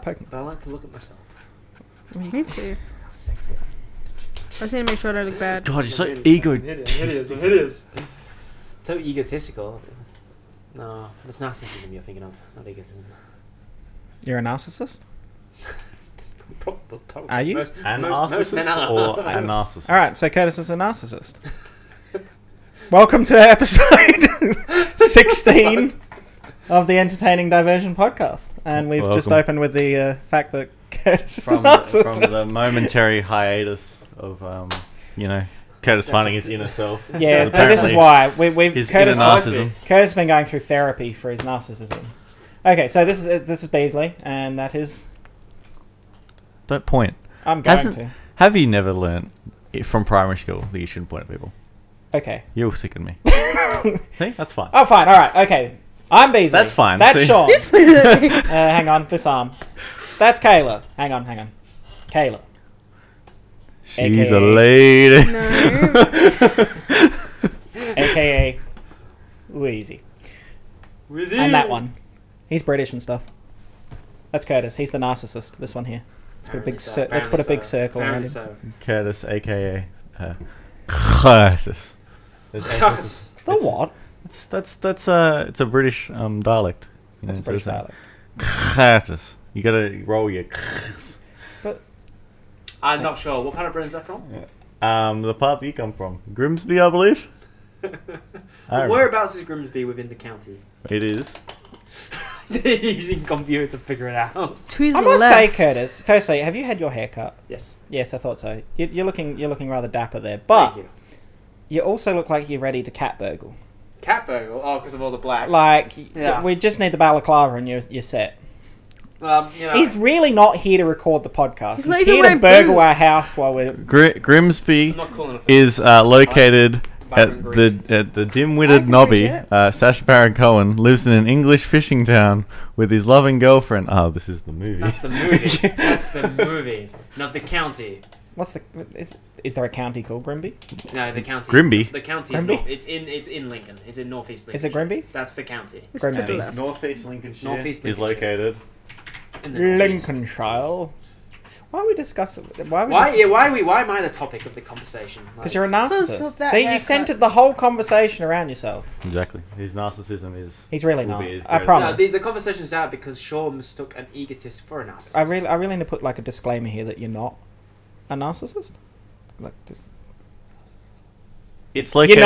Poking. But I like to look at myself. Me too. Sexy. I just need to make sure I don't look bad. God, you're so It egotistic. is. So egotistical. No, it's narcissism you're thinking of, not egotism. You're a narcissist? Probably. Are you? Most An men narcissist are. or a narcissist? Alright, so Curtis is a narcissist. Welcome to episode 16 of the Entertaining Diversion podcast. And we've just Welcome. opened with the fact that Curtis is a From narcissist. the momentary hiatus of, Curtis finding his inner self. Yeah, Because this is apparently why. his Curtis, inner narcissism. Curtis has been going through therapy for his narcissism. Okay, so this is Beasley, and that is... Don't point. I'm going to. Have you never learnt from primary school that you shouldn't point at people? Okay. You'll sicken me. See? That's fine. Oh, fine. All right. Okay. I'm Beasley. That's fine. That's See? Sean. This way. Hang on. This arm. That's Kayla. Hang on. Kayla. She's AKA. a lady. No. AKA Wheezy. And that one. He's British and stuff. That's Curtis. He's the narcissist. This one here. Let's put a big circle around him. So. Curtis, a.k.a. Curtis. Curtis. The what? It's a British dialect. You know, That's a British dialect. Curtis. You gotta roll your I'm not sure. What part of Britain's that from? the part that you come from. Grimsby, I believe. Whereabouts is Grimsby within the county? It is. Using computer to figure it out. To the I must left. say, Curtis. Firstly, have you had your hair cut? Yes. Yes, I thought so. You're looking rather dapper there, but Thank you. you also look like you're ready to cat burgle. Cat burgle? Oh, because of all the black. Like, Yeah. we just need the balaclava and you're set. You know. He's really not here to record the podcast. He's He's not even here to wearing burgle boots. our house while we're... Grimsby I'm not cool enough. is located Vibrant at green. the I dim-witted can nobby. appreciate Sacha Baron Cohen lives in an English fishing town with his loving girlfriend. Oh, this is the movie. That's the movie. That's the movie. Not the county. What's the... Is there a county called Grimby? No, the county. Grimby? The county Grimby? is it's in Lincoln. It's in northeast Lincoln. Is it Grimby? That's the county. It's to the Grimsby. left. Northeast Lincolnshire Northeast is Lincolnshire. located. In the northeast. Lincolnshire. Why are we discussing... Why Why am I the topic of the conversation? Because you're a Stop narcissist. that See, you haircut. centered the whole conversation around yourself. Exactly. His narcissism is... He's really will not. be his I greatest- promise. No, the conversation's out because Sean mistook an egotist for a narcissist. I really need to put like a disclaimer here that you're not a narcissist. Like, just, It's located...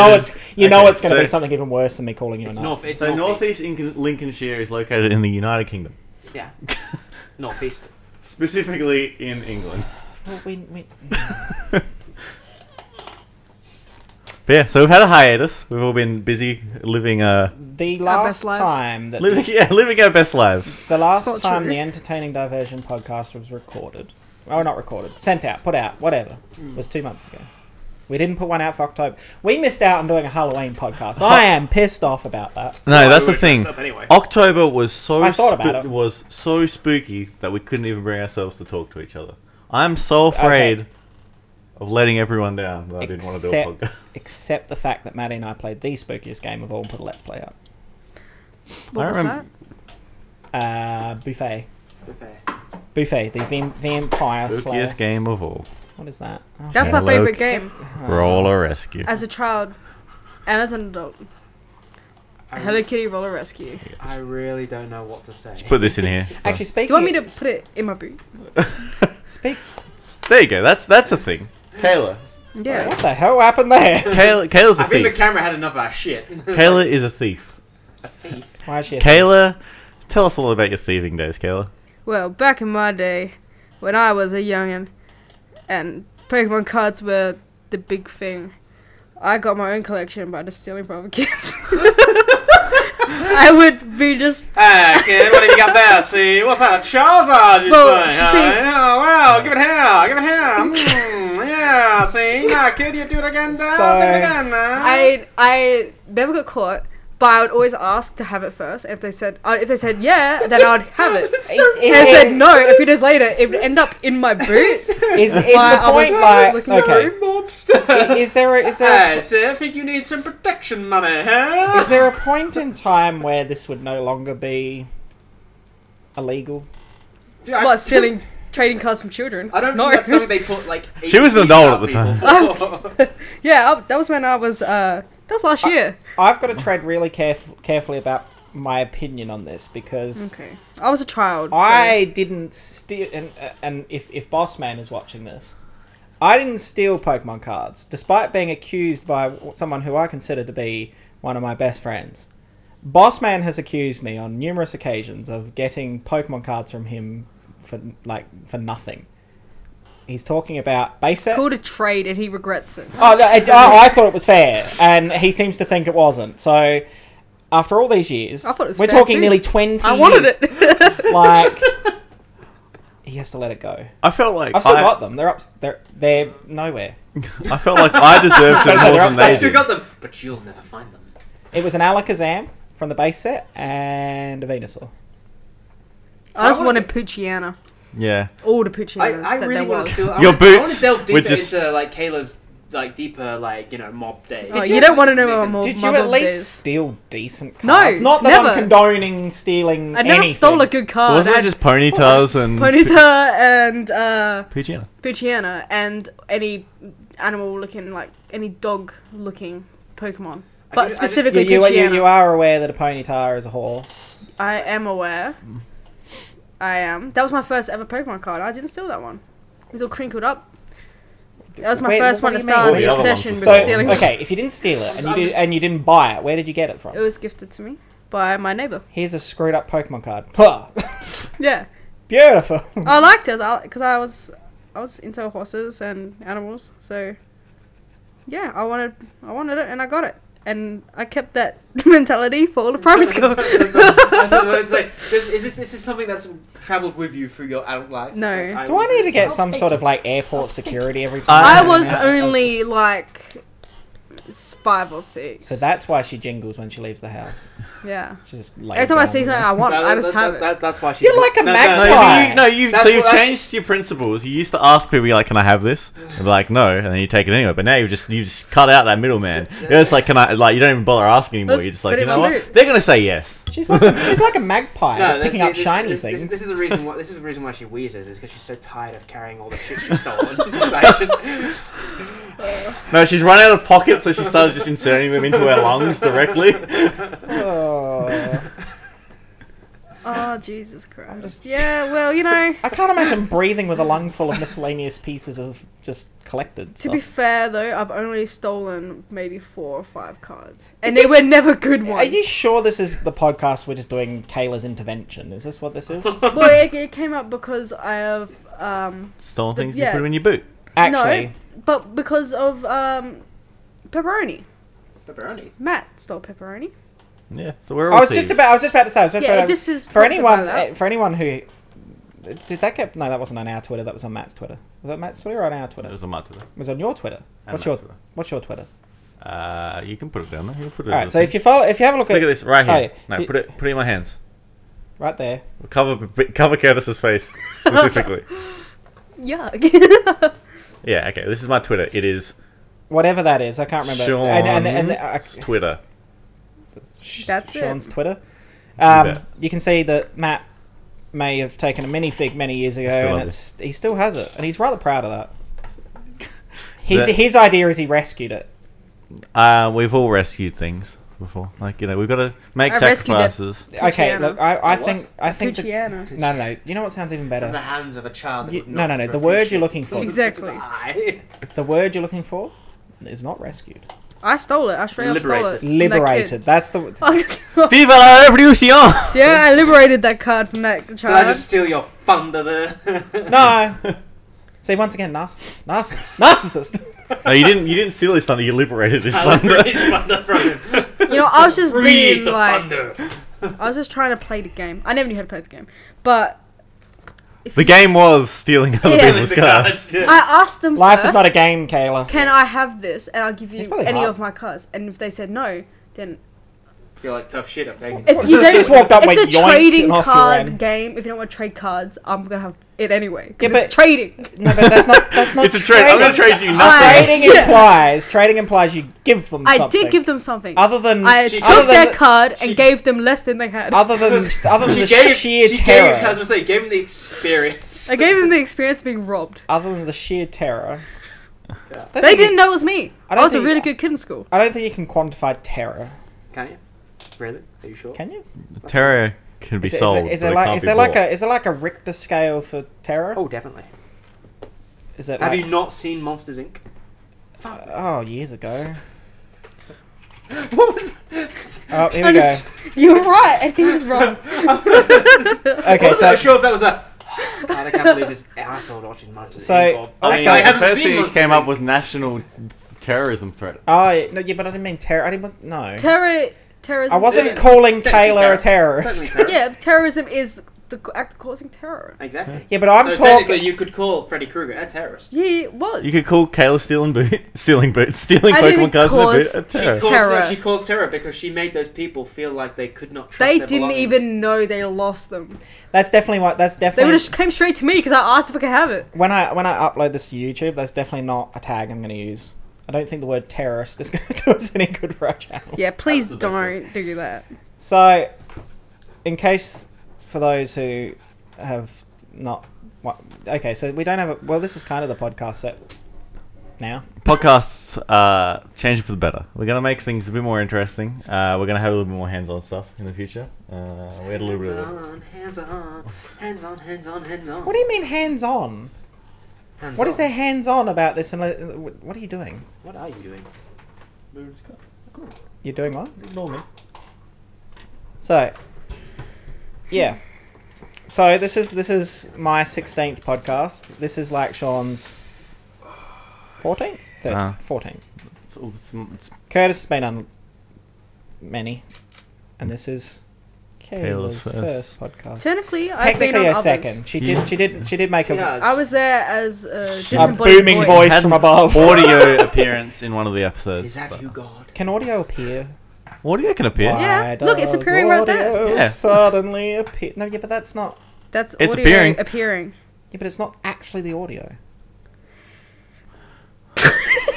you know it's going to so- be something even worse than me calling you a It's narcissist. north. It's So northeast. northeast Lincolnshire is located in the United Kingdom. Yeah. Northeast. Specifically in England. Well, we But yeah, so we've had a hiatus. We've all been busy living the last best lives. time that living our best lives. the It's last not time true. the Entertaining Diversion podcast was recorded. Oh, not recorded. Sent out, put out, whatever. Was 2 months ago. We didn't put one out for October. We missed out on doing a Halloween podcast. I am pissed off about that. No, that's we the were thing. dressed up anyway. October was so I thought about it. was so spooky that we couldn't even bring ourselves to talk to each other. I'm so afraid of letting everyone down that I didn't want to do a podcast. Except the fact that Maddie and I played the spookiest game of all and put a Let's Play up. What I was remember- that? Buffet. Buffet. Buffet, the Vampire Slayer. Spookiest game of all. What is that? Oh, That's my Hello, favorite game. Roller Rescue. As a child and as an adult. Hello Kitty Roller Rescue. I really don't know what to say. Put this in here. Actually, speaking. Do you want me to put it in my boot? speak? There you go. That's a thing. Kayla. Yeah. What the hell happened there? Kayla's a I think the thief. camera had enough of our shit. Kayla is a thief. A thief. Why is she? Kayla, tell us all about your thieving days, Kayla. Well, back in my day, when I was a youngin', and Pokemon cards were the big thing, I got my own collection by just stealing from other kids. I would be just... Hey, kid, what have you got there? See, what's that? Charizard, you Well, say? see- Oh, wow, give it here, give it here. Yeah, see, now, kid, you do it again, So- do it again, man. I never got caught, But I would always ask to have it first. If they said yeah, then I'd have it. If Is- they said no, a few days later, it would end up in my boot. Is the I was point like looking okay? Mobster. Is there Hey, so I think you need some protection money, huh? is there a point in time where this would no longer be illegal? Dude, I- What, stealing trading cards from children? I don't No. think that's something they put like. She was an adult at the time. Yeah, that was when I was. That was last year. I've got to tread really carefully about my opinion on this because Okay, I was a child. I didn't steal, and if Bossman is watching this, I didn't steal Pokemon cards, despite being accused by someone who I consider to be one of my best friends. Bossman has accused me on numerous occasions of getting Pokemon cards from him for nothing. He's talking about base set. Called a trade, and he regrets it. Oh, no, I thought it was fair, and he seems to think it wasn't. So, after all these years, I thought it was we're fair talking too. nearly 20 I wanted years. it. Like, he has to let it go. I felt like I've still got them. They're nowhere. I felt like I deserved it So more they're than they I upstairs. still did. got them, but you'll never find them. It was an Alakazam from the base set and a Venusaur. I just wanted Poochyena. Yeah. All the Poochyenas I that really there want was. to steal. Your I want boots to delve were deeper just- into like Kayla's like deeper mob days. Oh, you don't want to know about more. Did you at least steal decent No, cards? Not that never. I'm condoning stealing I never anything. stole a good card. Wasn't it just Ponytails and Ponyta and Poochyena? Poochyena and any animal looking like any dog looking Pokemon, but specifically You Poochyena. are aware that a Ponyta is a horse. I am aware. I am. That was my first ever Pokemon card. I didn't steal that one. It was all crinkled up. That was my Wait, first what one do to you mean? start Well, the the other obsession ones with were So, stealing. okay, if you didn't steal it and you didn't buy it, where did you get it from? It was gifted to me by my neighbor. Here's a screwed up Pokemon card. Huh. Yeah, Beautiful. I liked it because I was into horses and animals. So yeah, I wanted it and I got it. And I kept that mentality for all of primary school. It's like, is this something that's travelled with you through your adult life? No. It's like, Do I need to get I'll some take sort it. of like airport security every time? I I was only like 5 or 6. So that's why she jingles when she leaves the house. Yeah. She just Every time I see something I want, I just have it. That's why she. You're like a magpie. No, you. That's So you've what- that's- changed your principles. You used to ask people, like, "Can I have this?" And be like, "No," and then you take it anyway. But now you just cut out that middleman. You're just like, "Can I?" Like, you don't even bother asking anymore. That's You're just like, pretty you know much what? it. They're gonna say yes. She's like a magpie, just picking up shiny things. This is the reason why. This is the reason why she wheezes. Is because she's so tired of carrying all the shit she's stolen. It's like, just. No, she's run out of pockets, so she started just inserting them into her lungs directly. Oh. Oh, Jesus Christ. Yeah, well, you know, I can't imagine breathing with a lung full of miscellaneous pieces of just collected to stuff. be fair though, I've only stolen maybe 4 or 5 cards. And Is they this- were never good Are ones. you sure this is the podcast we're just doing Kayla's intervention? Is this what this is? Well, it came up because I have, Stolen things, yeah. you put them in your boot. Actually, no, but because of, pepperoni. Pepperoni. Matt stole pepperoni. Yeah, so we're all. I was just about to say. Yeah, this is For talked about that. anyone who did that get no, that wasn't on our Twitter. That was on Matt's Twitter. Was that Matt's Twitter or on our Twitter? It was on my Twitter. It was on your Twitter. And What's Matt's your Twitter. What's your Twitter? You can put it down there. You can put it. All right. So if you have a look look at this right here. Oh, yeah. No, put it in my hands. right there. Cover Curtis's face specifically. Yuck. Yeah. Okay. This is my Twitter. It is Whatever that is, I can't remember. Sean's Twitter. That's Sean's it. Twitter. bet. You can see that Matt may have taken a minifig many years ago, still and love he still has it, and he's rather proud of that. That- His idea is he rescued it. We've all rescued things before. Like, you know, we've got to make I rescued it. sacrifices. Okay, Poochyena. look, I What? think that, Poochyena. no. You know what sounds even From the better? hands of a child. That You- would no, not no. The word appreciate you're looking for. Exactly. I. The word you're looking for is not rescued. I stole it. I straight up stole it. Liberated. from that kid. Liberated. That's the. Viva la revolution! Yeah, I liberated that card from that Did I child. just steal your thunder there? No. See, once again, narcissist. No, you didn't steal his thunder. You liberated his I thunder. liberated thunder from him. You know, I was just Breathe being the like, thunder. I was just trying to play the game. I never knew how to play the game, but if The you- game was stealing other Yeah. people's cards. Yeah. I asked them Life first, is not a game, Kayla. can I have this, and I'll give It's you probably any hard. of my cards. And if they said no, then You're like, tough shit, I'm taking it. If you don't, just walked up it's with a yoink trading and off you card ran. game. If you don't want to trade cards, I'm gonna have it anyway. Yeah, Yeah, but- it's trading. No, but that's not. It's a trade. I'm going to trade you nothing. Trading implies you give them something. I did give them something. Other than I She- took other their than- card and gave them less than they had. other than the sheer she terror. Gave, I was gonna say, gave him the experience. I gave them the experience of being robbed. Other than the sheer terror. Yeah. They didn't know it was me. I I don't was a think- really good kid in school. I don't think you can quantify terror. Can you? Really? Are you sure? Can you? Terror can be sold. Is but there it like can't is be there like bought. a is there like a Richter scale for terror? Oh, definitely. Is it? Have like, you not seen Monsters Inc? Oh, years ago. What was? Oh, here we go. You're right. I think he was wrong. Okay, I so wasn't sure if that was a. God, I can't believe this asshole watching Monsters So- Inc. Or, I I, mean, I the haven't first seen thing that Monsters came up Inc. was national terrorism threat. oh no, yeah, but I didn't mean terror. I didn't no. Terrorism. I wasn't Yeah. calling It's technically Taylor a terror. terrorist. Technically terror. Yeah, terrorism is the act of causing terror. Exactly. Yeah, but I'm so technically, talking. you could call Freddy Krueger a terrorist. Yeah, it was. You could call Kayla stealing I Pokemon didn't cards in a cause- bit a She terror. caused, Terror. she caused terror because she made those people feel like they could not trust They their didn't belongings. even know they lost them. That's definitely what. That's They would definitely. have came straight to me because I asked if I could have it. When I upload this to YouTube, that's definitely not a tag I'm going to use. I don't think the word terrorist is going to do us any good for our channel. Yeah, please That's the best don't do that. So, in case for those who have not, okay, so we don't have a. Well, this is kind of the podcast set now. Podcasts are changing for the better. We're going to make things a bit more interesting. We're going to have a little bit more hands-on stuff in the future. We had a little bit of... Hands on. What do you mean hands on? What is there hands on about this? And what are you doing? What are you doing? You're doing what? Ignore me. So, yeah. So this is my 16th podcast. This is like Sean's 14th, 14th. Curtis has been on many, and this is Kayla's first podcast. Technically, I've been Technically on a others. second. She did make a I was there as a a disembodied booming voice Had from an above. audio appearance in one of the episodes. Is that but- you, God? Can audio appear? Audio can appear. Why? Yeah, look, it's does appearing right there. audio Yeah. Suddenly appear. No, yeah, but that's not. That's It's audio appearing. appearing. Yeah, but it's not actually the audio.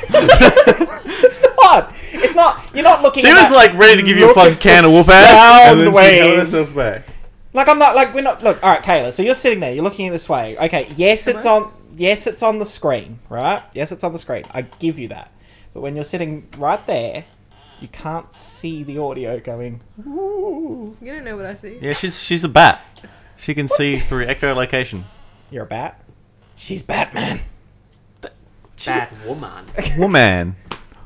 It's not. It's not. You're not looking. She at was that- like ready to give you a look fucking at can the of whoop ass, and then sound she held waves. herself back. Like I'm not like we're not. Look, all right, Kayla. So you're sitting there. You're looking this way. Okay. Yes, it's on. Yes, it's on the screen. Right. Yes, it's on the screen. I give you that. But when you're sitting right there, you can't see the audio going. Ooh. You don't know what I see. Yeah, she's a bat. She can see through echolocation. You're a bat. She's Batman. Bad woman. Woman.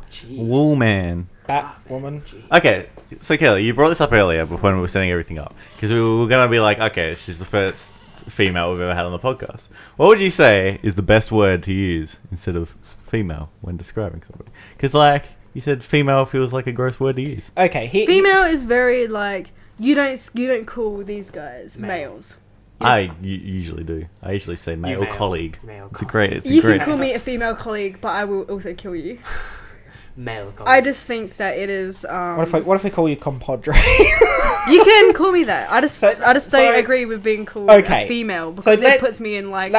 Jeez. Woman. Batwoman. Okay, so Kelly, you brought this up earlier before we were setting everything up. Because we were going to be like, okay, she's the first female we've ever had on the podcast. What would you say is the best word to use instead of female when describing somebody? Because, like, you said female feels like a gross word to use. Okay. Female is very like you don't call these guys males. I usually do. I usually say male male. colleague. Male It's a great. It's You a great. can call me a female colleague, but I will also kill you. Male colleague. I just think that it is. What if we call you compadre? You can call me that. I just don't so- agree with being called Okay. a female So because let- it puts me in like.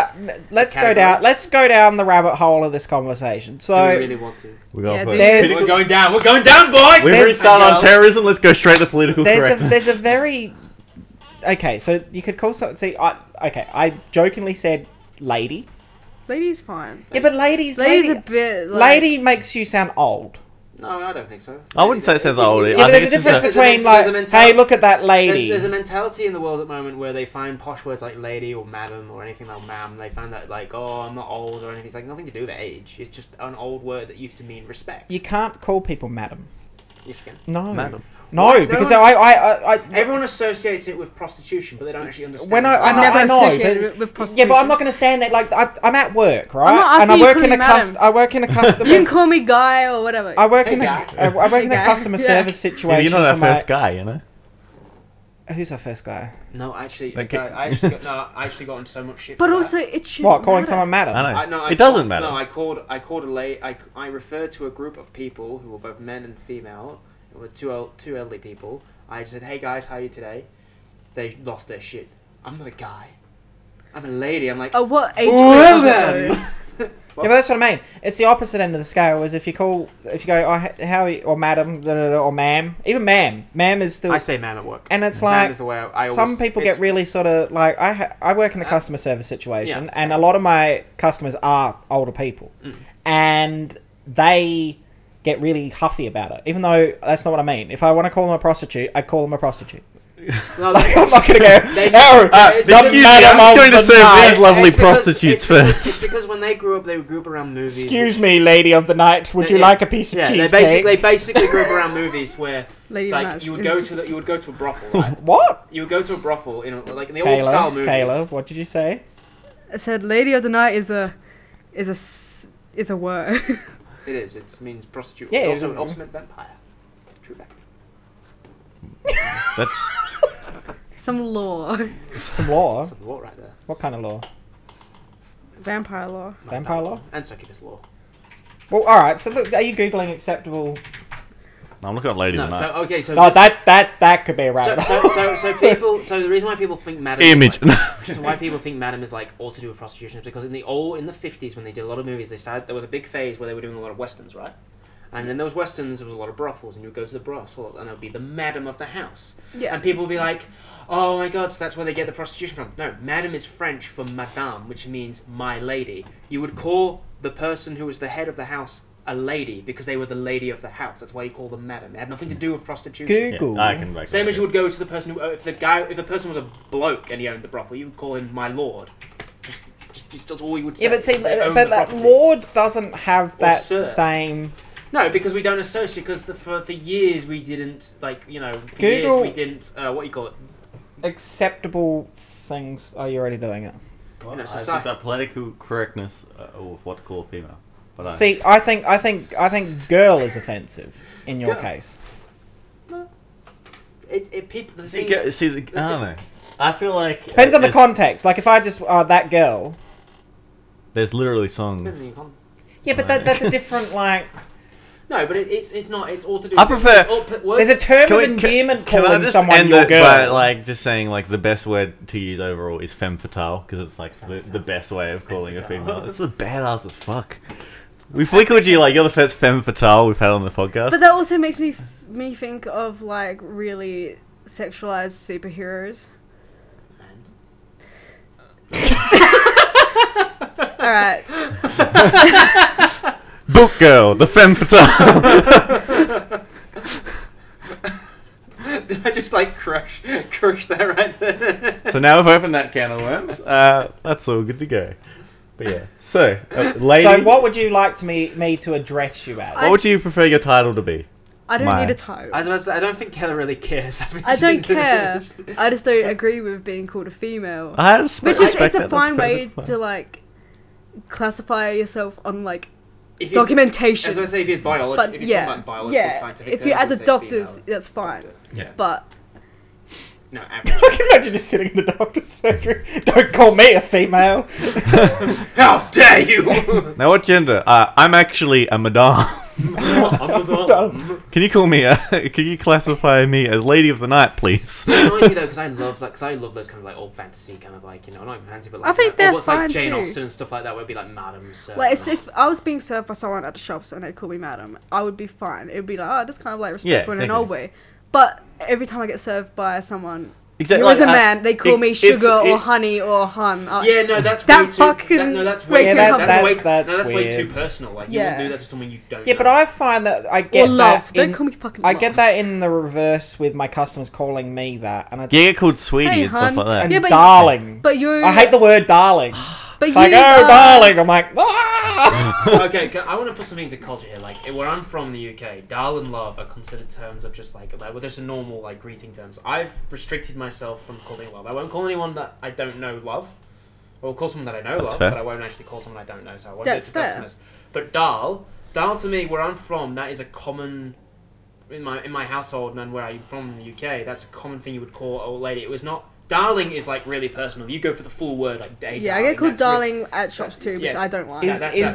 Let's go Category. down. Let's go down the rabbit hole of this conversation. So Do we really want to? We're going Yeah, for do There's- We're going down. We're going down, boys. We've already started on girls. terrorism. Let's go straight to political correctness. there's a very okay. So you could call something. See, I jokingly said lady. Lady's fine. Yeah, but lady's Lady's a bit. Like, lady makes you sound old. No, I don't think so. I wouldn't say it sounds old. Yeah, I but think there's a it's just difference a- between there's a like, mentality- hey, look at that lady. There's a mentality in the world at the moment where they find posh words like lady or madam or anything like ma'am. They find that like, oh, I'm not old or anything. It's like nothing to do with age. It's just an old word that used to mean respect. You can't call people madam. Yes, you can. No, Madam. no, What? because No, I Everyone associates it with prostitution, but they don't actually understand. when why. I know, never I know, associated but, it with yeah, prostitution. but I'm not going to stand there. Like I'm at work, right? I'm not and asking I you work to in call a me madam. I work in a customer. You can call me guy or whatever. I work in Hey, a guy. I work in a Hey, guy. customer Yeah. service Yeah, situation. you're not our for my- first guy, you know. Who's our first guy? No, actually, Okay. I actually got into so much shit. but for also that. it should. What, calling someone madam? I know. I It doesn't called- matter. No, I called a lady. I referred to a group of people who were both men and female with two elderly people. I said, "Hey guys, how are you today?" They lost their shit. I'm not a guy. I'm a lady. I'm like, Oh, what age well group then. is it? Yeah, but that's what I mean. It's the opposite end of the scale. Is if you go, oh, how are you, or madam, or ma'am, even ma'am. Ma'am is still. I say ma'am at work. And it's Ma'am like is the way I some always, people get really sort of like I work in the customer service situation, and a lot of my customers are older people, and they get really huffy about it. Even though that's not what I mean. If I want to call them a prostitute, I'd call them a prostitute. No, Like, I'm not going to go. Excuse me, I'm going to serve these lovely prostitutes first. It's because when they grew up around movies. Excuse me, lady of the night. Would you like a piece of cheesecake? They basically grew up around movies where Lady like you would go to a brothel. Right? What? You would go to a brothel in like in the old style movies. Kayla, what did you say? I said, "Lady of the Night is a word." It is. It means prostitute. Yeah, It's also an ultimate vampire. True fact. That's Some law. Some law. Some law right there. What kind of law? Vampire law. Vampire law? And succubus law. Well, alright, so look, are you Googling acceptable... I'm looking at Lady No, of the Night. so okay, so Oh, that could be a rabbit hole. So the reason why people think madam Image. is like, so why people think madam is like all to do with prostitution is because in the 50s when they did a lot of movies there was a big phase where they were doing a lot of westerns, right? And in those westerns there was a lot of brothels, and you would go to the brothels and there would be the madam of the house. Yeah. And people would be like, "Oh my god, so that's where they get the prostitution from." No, madam is French for madame, which means my lady. You would call the person who was the head of the house a lady because they were the lady of the house. That's why you call them madam. It had nothing to do with prostitution. Google. Yeah, I can make Same that as you would go to the person who, if the person was a bloke and he owned the brothel, you would call him my lord. Just that's all you would say. Yeah, but see, They own but the like, property. Lord doesn't have that sir. same... No, because we don't associate. Because for years we didn't for Google- years we didn't. What do you call it? acceptable things... Oh, you're already doing it. You know, I society- said that political correctness of what to call a female. But See, I think girl is offensive in your Girl. case. People. The I thing. don't know. I feel like Depends on the there's- context. Like, if I just... that girl... There's literally songs. Yeah, but that's a different, like... No, but it's not. It's all to do. I prefer- There's a term of endearment Can I calling just someone end your it girl. by like just saying like the best word to use overall is femme fatale because it's like the best way of calling a female. It's the badass as fuck. We called you like you're the first femme fatale we've had on the podcast. But that also makes me think of like really sexualized superheroes. All right. Book girl, the femme fatale. Did I just like crush that right there? So now we've opened that can of worms. That's all good to go. But yeah, so lady. So what would you like me to address you as? What would you prefer your title to be? I don't My- need a title. I was about to say, I don't think Keller really cares. I don't care. I just don't agree with being called a female. I had Which is it's a fine way to like classify yourself on like If you- documentation. As I say, if you're biology, But if you're yeah, talking about biological yeah. scientific If you're terms, at the I would say doctors, female. that's fine. Yeah. But No, average. I can imagine just sitting in the doctor's surgery. Don't call me a female. How dare you! Now what gender? I'm actually a madame. Can you call me? Can you classify me as lady of the night, please? It annoys me though because I love those kind of like old fantasy kind of like not even fantasy but like I think they're what's like fine Jane too. Austen and stuff like that would be like madams. like, it's if I was being served by someone at the shops and they'd call me madam, I would be fine. It'd be like, oh, that's kind of like respectful in an exactly. old way. But every time I get served by someone Exactly. who is a man, they call me sugar or it- honey or hun. Yeah, no, that's That way too. fucking No, that's way way too too. complicated. That's way weird. too personal. Like you Yeah. wouldn't do that to someone you don't. Yeah, know. but I find that I get Or love. that. Don't call me fucking I love. get that in the reverse with my customers calling me that, and it's You get called sweetie Hey, and stuff hun. like that. and Yeah, but- darling. But you. I hate the word darling. But It's like, oh, darling. I'm like, ah! Okay, I want to put something into culture here. Like where I'm from, the UK, darl and love are considered terms of just like well, there's a normal like greeting terms. I've restricted myself from calling love. I won't call anyone that I don't know love. Or call someone that I know That's love, fair. but I won't actually call someone I don't know. So I won't That's get to fair. customers. But darl to me, where I'm from, that is a common. In my household and where I'm from in the UK, that's a common thing you would call an old lady. It was not darling is like really personal. You go for the full word, like day. Yeah, I get called darling at shops too, which I don't like.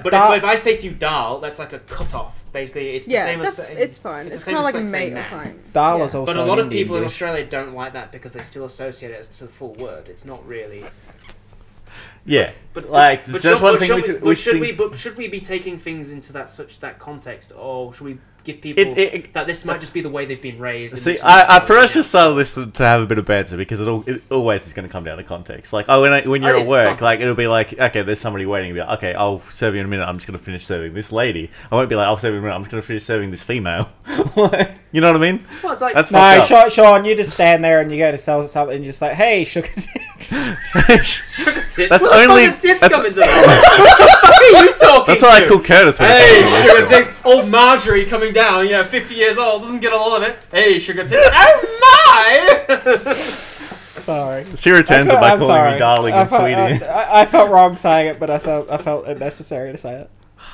But if I say to you "darl," that's like a cut off. Basically, it's the same as it's fine. It's kind of like a mate or something. Darl is also. But a lot of people in Australia don't like that because they still associate it as the full word. It's not really. Yeah, but like that's one thing. Should we be taking things into that context, or should we give people that this might just be the way they've been raised? See, I pretty much just started this to have a bit of banter because it always is going to come down to context. Like, when you're at work, like it'll be like, okay, there's somebody waiting. Be like, okay, I'll serve you in a minute. I'm just going to finish serving this lady. I won't be like, I'll serve you in a minute. I'm just going to finish serving this female. You know what I mean? Well, it's like, that's Sean, you just stand there and you go to sell something and you're just like, hey, sugar tits. Sugar tits? That's what only. The tits come into that? What the fuck are you talking? That's what I call Curtis. Hey, sugar tits. Old Marjorie coming down, 50 years old, doesn't get a lot of it. Hey, sugar tits. Oh my! Sorry. She returns it by calling me darling and sweetie. I felt wrong saying it, but I felt it necessary to say it.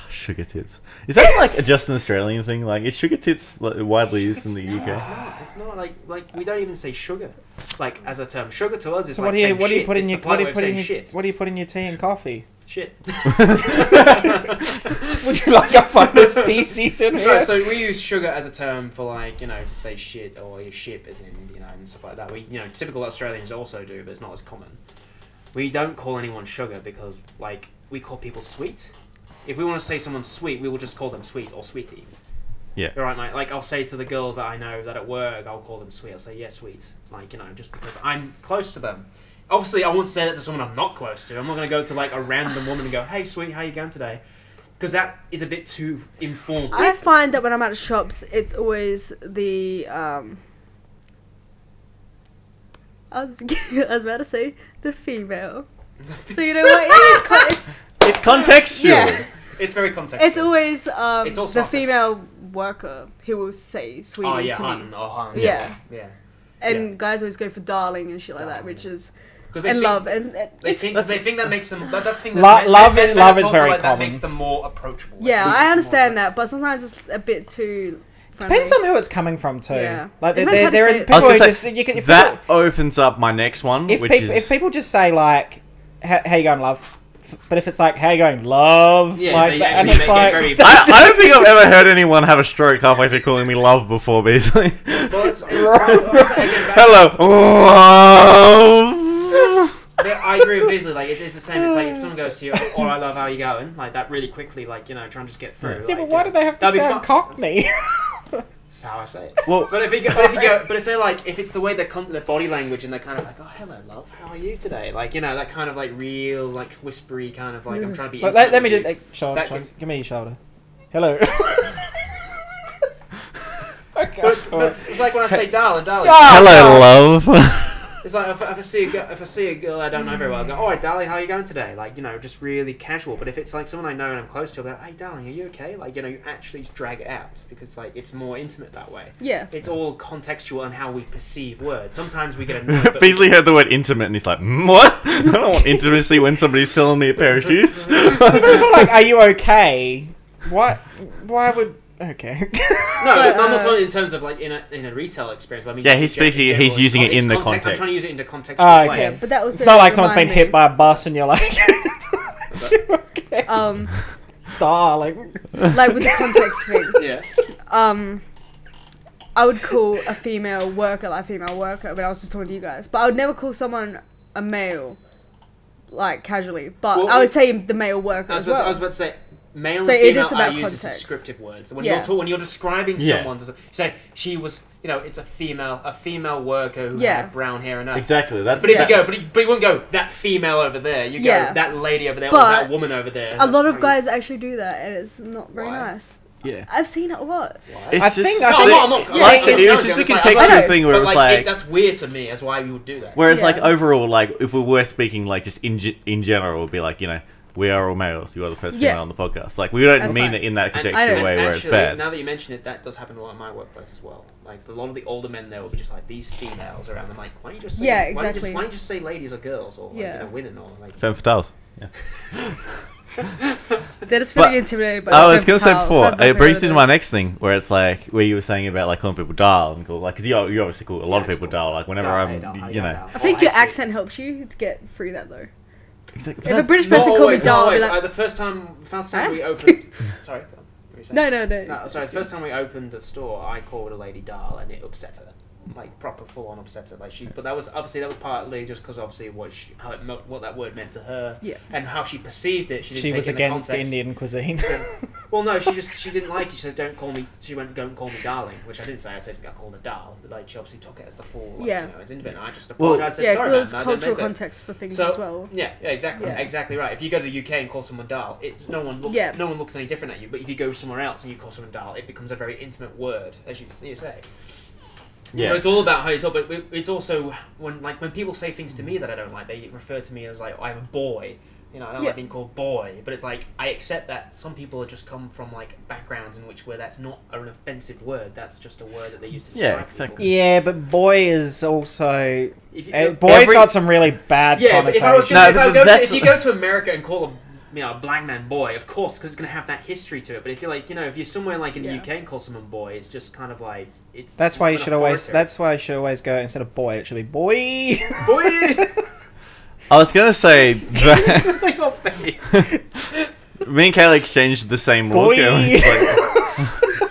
Sugar tits. Is that like just an Australian thing? Like, is sugar tits widely used in the UK? It's not like we don't even say sugar, like as a term. Sugar to us is so like what do you put in your tea and coffee? Shit. Would you like a funny species in here? Right, so we use sugar as a term for to say shit or your ship as in and stuff like that. We typical Australians also do, but it's not as common. We don't call anyone sugar because we call people sweet. If we want to say someone's sweet, we will just call them sweet or sweetie. Yeah. All right, mate. Like, I'll say to the girls that I know that at work, I'll call them sweet. I'll say, yeah, sweet. Just because I'm close to them. Obviously, I won't say that to someone I'm not close to. I'm not going to go to, a random woman and go, hey, sweet, how you going today? Because that is a bit too informal. I find that when I'm at shops, it's always the, I was about to say the female. So, you know what? It's contextual. Yeah. It's very contextual. It's always the female worker who will say sweetie to me. Hun. Yeah. And guys always go for darling and shit like that, which is love. And they think that makes them. That's the thing. Love is very common. That makes them more approachable. Yeah, I understand that, but sometimes it's a bit too. Friendly. Depends on who it's coming from too. Yeah. Like they're in people who just that opens up my next one. If people just say how you going, love? But if it's like, how you going, love? Yeah, and it's like... I don't think I've ever heard anyone have a stroke halfway through calling me love before, basically. Well, hello, love. I agree with Beasley. It's the same. It's like if someone goes to you, "Oh, I love how you going," like that really quickly, trying to just get through. Yeah, but why do they have to sound Cockney? That's how I say it. Well, if it's the way their body language and they're kind of like, "Oh, hello, love, how are you today?" That kind of real, whispery kind of I'm trying to be. Let me do Sean, give me your shoulder. Hello. Okay. But it's like when I say darling. Hello, love. It's like if I see a girl I don't know very well, I go, "All right, darling, how are you going today?" Just really casual. But if it's someone I know and I'm close to, I'll go, "Hey, darling, are you okay?" You actually drag it out because it's more intimate that way. Yeah. It's all contextual on how we perceive words. Sometimes we get annoyed. Beasley heard the word intimate and he's like, what? I don't want intimacy when somebody's selling me a pair of shoes. But it's not are you okay? What? Why would... Okay. No, I'm not talking in terms of in a retail experience. But I mean, yeah, he's speaking. He's using it in the context. I'm trying to use it in the context. Oh, okay. Yeah, but that was. It's not like someone's been hit by a bus and you're like, okay. Darling. Like with the context thing. Yeah. I would call a female worker when I was just talking to you guys, but I would never call someone a male, casually. But I would say the male worker as well. I was about to say. Male so and female it is about are used context. as descriptive words. When you're describing someone, say she was, it's a female worker who had brown hair and that. Exactly. That's. But you wouldn't go that female over there. You go that lady over there or that woman over there. A lot of guys actually do that, and it's not very nice. Yeah, I've seen it a lot. It's it was just the contextual thing where it's that's weird to me. That's why we would do that. Whereas overall, if we were speaking just in general, it would be we are all males. You are the first female on the podcast. We don't mean it in that contextual way where it's bad. Now that you mention it, that does happen a lot in my workplace as well. A lot of the older men there will be just these females around them. Why don't you just say why don't you just say ladies or girls or women or Femme fatales. Yeah. They're just feeling intimidated by I was going gonna say Fatale. before, Sounds like it brings into my hiatus. next thing where it's like where you were saying about like calling people Dal and call like because you obviously call a lot of Yeah, people it's cool. Dal. Like whenever Dal, I'm hey, Dal, how you you know. Dal? I think Oh, your I see. accent helps you to get through that though. Exactly. If a British Not person called me always, not Dal, I'll be always. like, The first time Huh? we opened. Sorry. Go on. What were you saying? no. No, sorry. The first time we opened the store, I called a lady Dal, and it upset her, like proper full-on upset her. Like but that was partly just because obviously what that word meant to her, Yeah. and how she perceived it. She didn't She take was it in the against context. Indian cuisine. Well, no, she didn't like it. She said, "Don't call me." She went, "Don't call me darling," which I didn't say. I said, "I called her Dal." But like, she obviously took it as the full. Like, Yeah. You know, it's independent. I just Well, apologized. Yeah, Sorry, there's man. I didn't cultural mean to." context for things So, as well. Yeah, exactly, Yeah. exactly right. If you go to the UK and call someone Dal, no one looks any different at you. But if you go somewhere else and you call someone Dal, it becomes a very intimate word, as you say. Yeah. So it's all about how you talk, but it's also when people say things to me that I don't like, they refer to me as like I'm a boy. You know, I don't like being called boy, but it's like I accept that some people have just come from like backgrounds in where that's not an offensive word. That's just a word that they use to describe Yeah, exactly. people. Yeah, but boy is also... If boy's got some really bad yeah, but connotations. if you go to America and call a black man boy, of course, because it's going to have that history to it. But if you're like, if you're somewhere like in the UK and call someone boy, it's just kind of like it's. That's why you should always. authoritative. That's why you should always go instead of boy. It should be boy. Boy. I was gonna say that Your face. me and Kayla exchanged the same look. Boy. And it's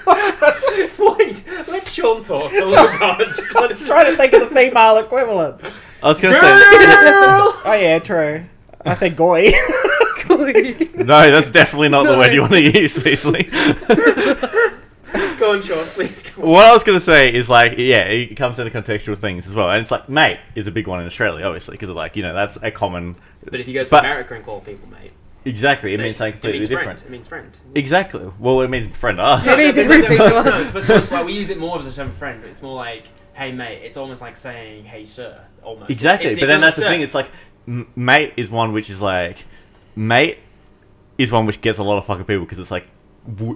like, Wait, let Sean talk. I'm just trying to think of the female equivalent. I was gonna say Oh yeah, true. I say goy. no. That's definitely not the word you want to use, Beasley. Go on, Sean. Please go on. What I was gonna say is like, yeah, it comes into contextual things as well, and it's like, mate is a big one in Australia, obviously, because like that's a common. But if you go to America and call people mate, Exactly, it means something completely means different. Friend. It means friend. Exactly. Well, it means friend to us. It means everything to us. But like, we use it more as a term friend. It's more like, hey mate. It's almost like saying, hey sir. Almost. Exactly, It's but then that's the sir. thing. It's like mate is one which is like mate is one which gets a lot of fucking people because it's like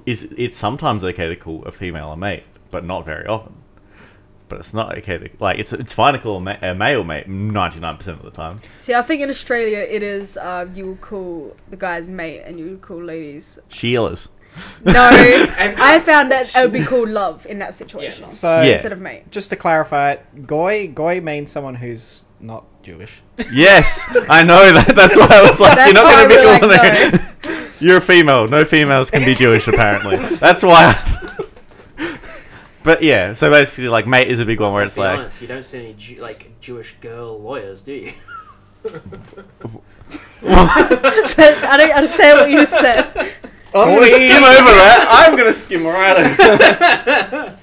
it's sometimes okay to call a female a mate, but not very often. But it's not okay to like it's fine to call a male mate 99% of the time. See, I think in Australia it is you will call the guys mate and you will call ladies. Sheilas. No, I found that it would be called love in that situation So Yeah. instead of mate. just to clarify, goy means someone who's not Jewish. Yes, I know that. That's why I was like, That's you're not why going to be we're calling like, it. You're a female. No females can be Jewish, apparently. That's why. But yeah, so basically, like, mate is a big one where Let's it's be like, honest, you don't see any Jewish girl lawyers, do you? I don't understand what you said. I'm going to skim over that. I'm going to skim right over it.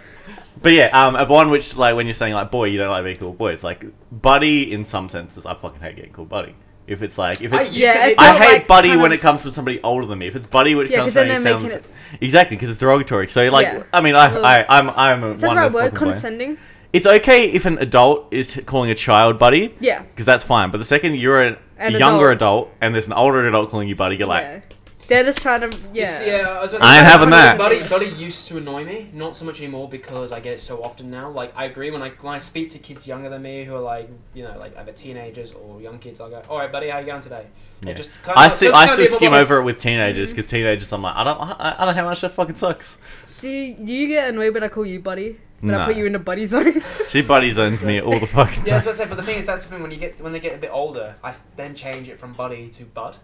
But yeah, a one which, like, when you're saying, like, boy, you don't like being called boy, it's like, buddy, in some senses, I fucking hate getting called buddy. If it's like, if it's... Yeah, I felt hate like buddy kind when of- it comes from somebody older than me. If it's buddy when it Yeah, comes 'cause from then somebody they're sounds... making Exactly, because it's derogatory. So, like, Yeah. I mean, I'm Is that the right word? Condescending? It's okay if an adult is calling a child buddy, Yeah. because that's fine. But the second you're a An younger adult and there's an older adult calling you buddy, you're like, Yeah. They're just trying to. You Yeah. see, I was about to I ain't say, having that. Buddy used to annoy me, not so much anymore because I get it so often now. Like, I agree when I speak to kids younger than me who are like, like either teenagers or young kids, I'll go, all right, buddy, how you going today? yeah. Just I still skim over it with teenagers because teenagers, I'm like, I don't know how much that fucking sucks. Do you get annoyed when I call you buddy? When No. I put you in a buddy zone? She buddy zones me all the fucking Yeah, time. that's what I said. But the thing is, that's the thing when they get a bit older, I then change it from buddy to bud.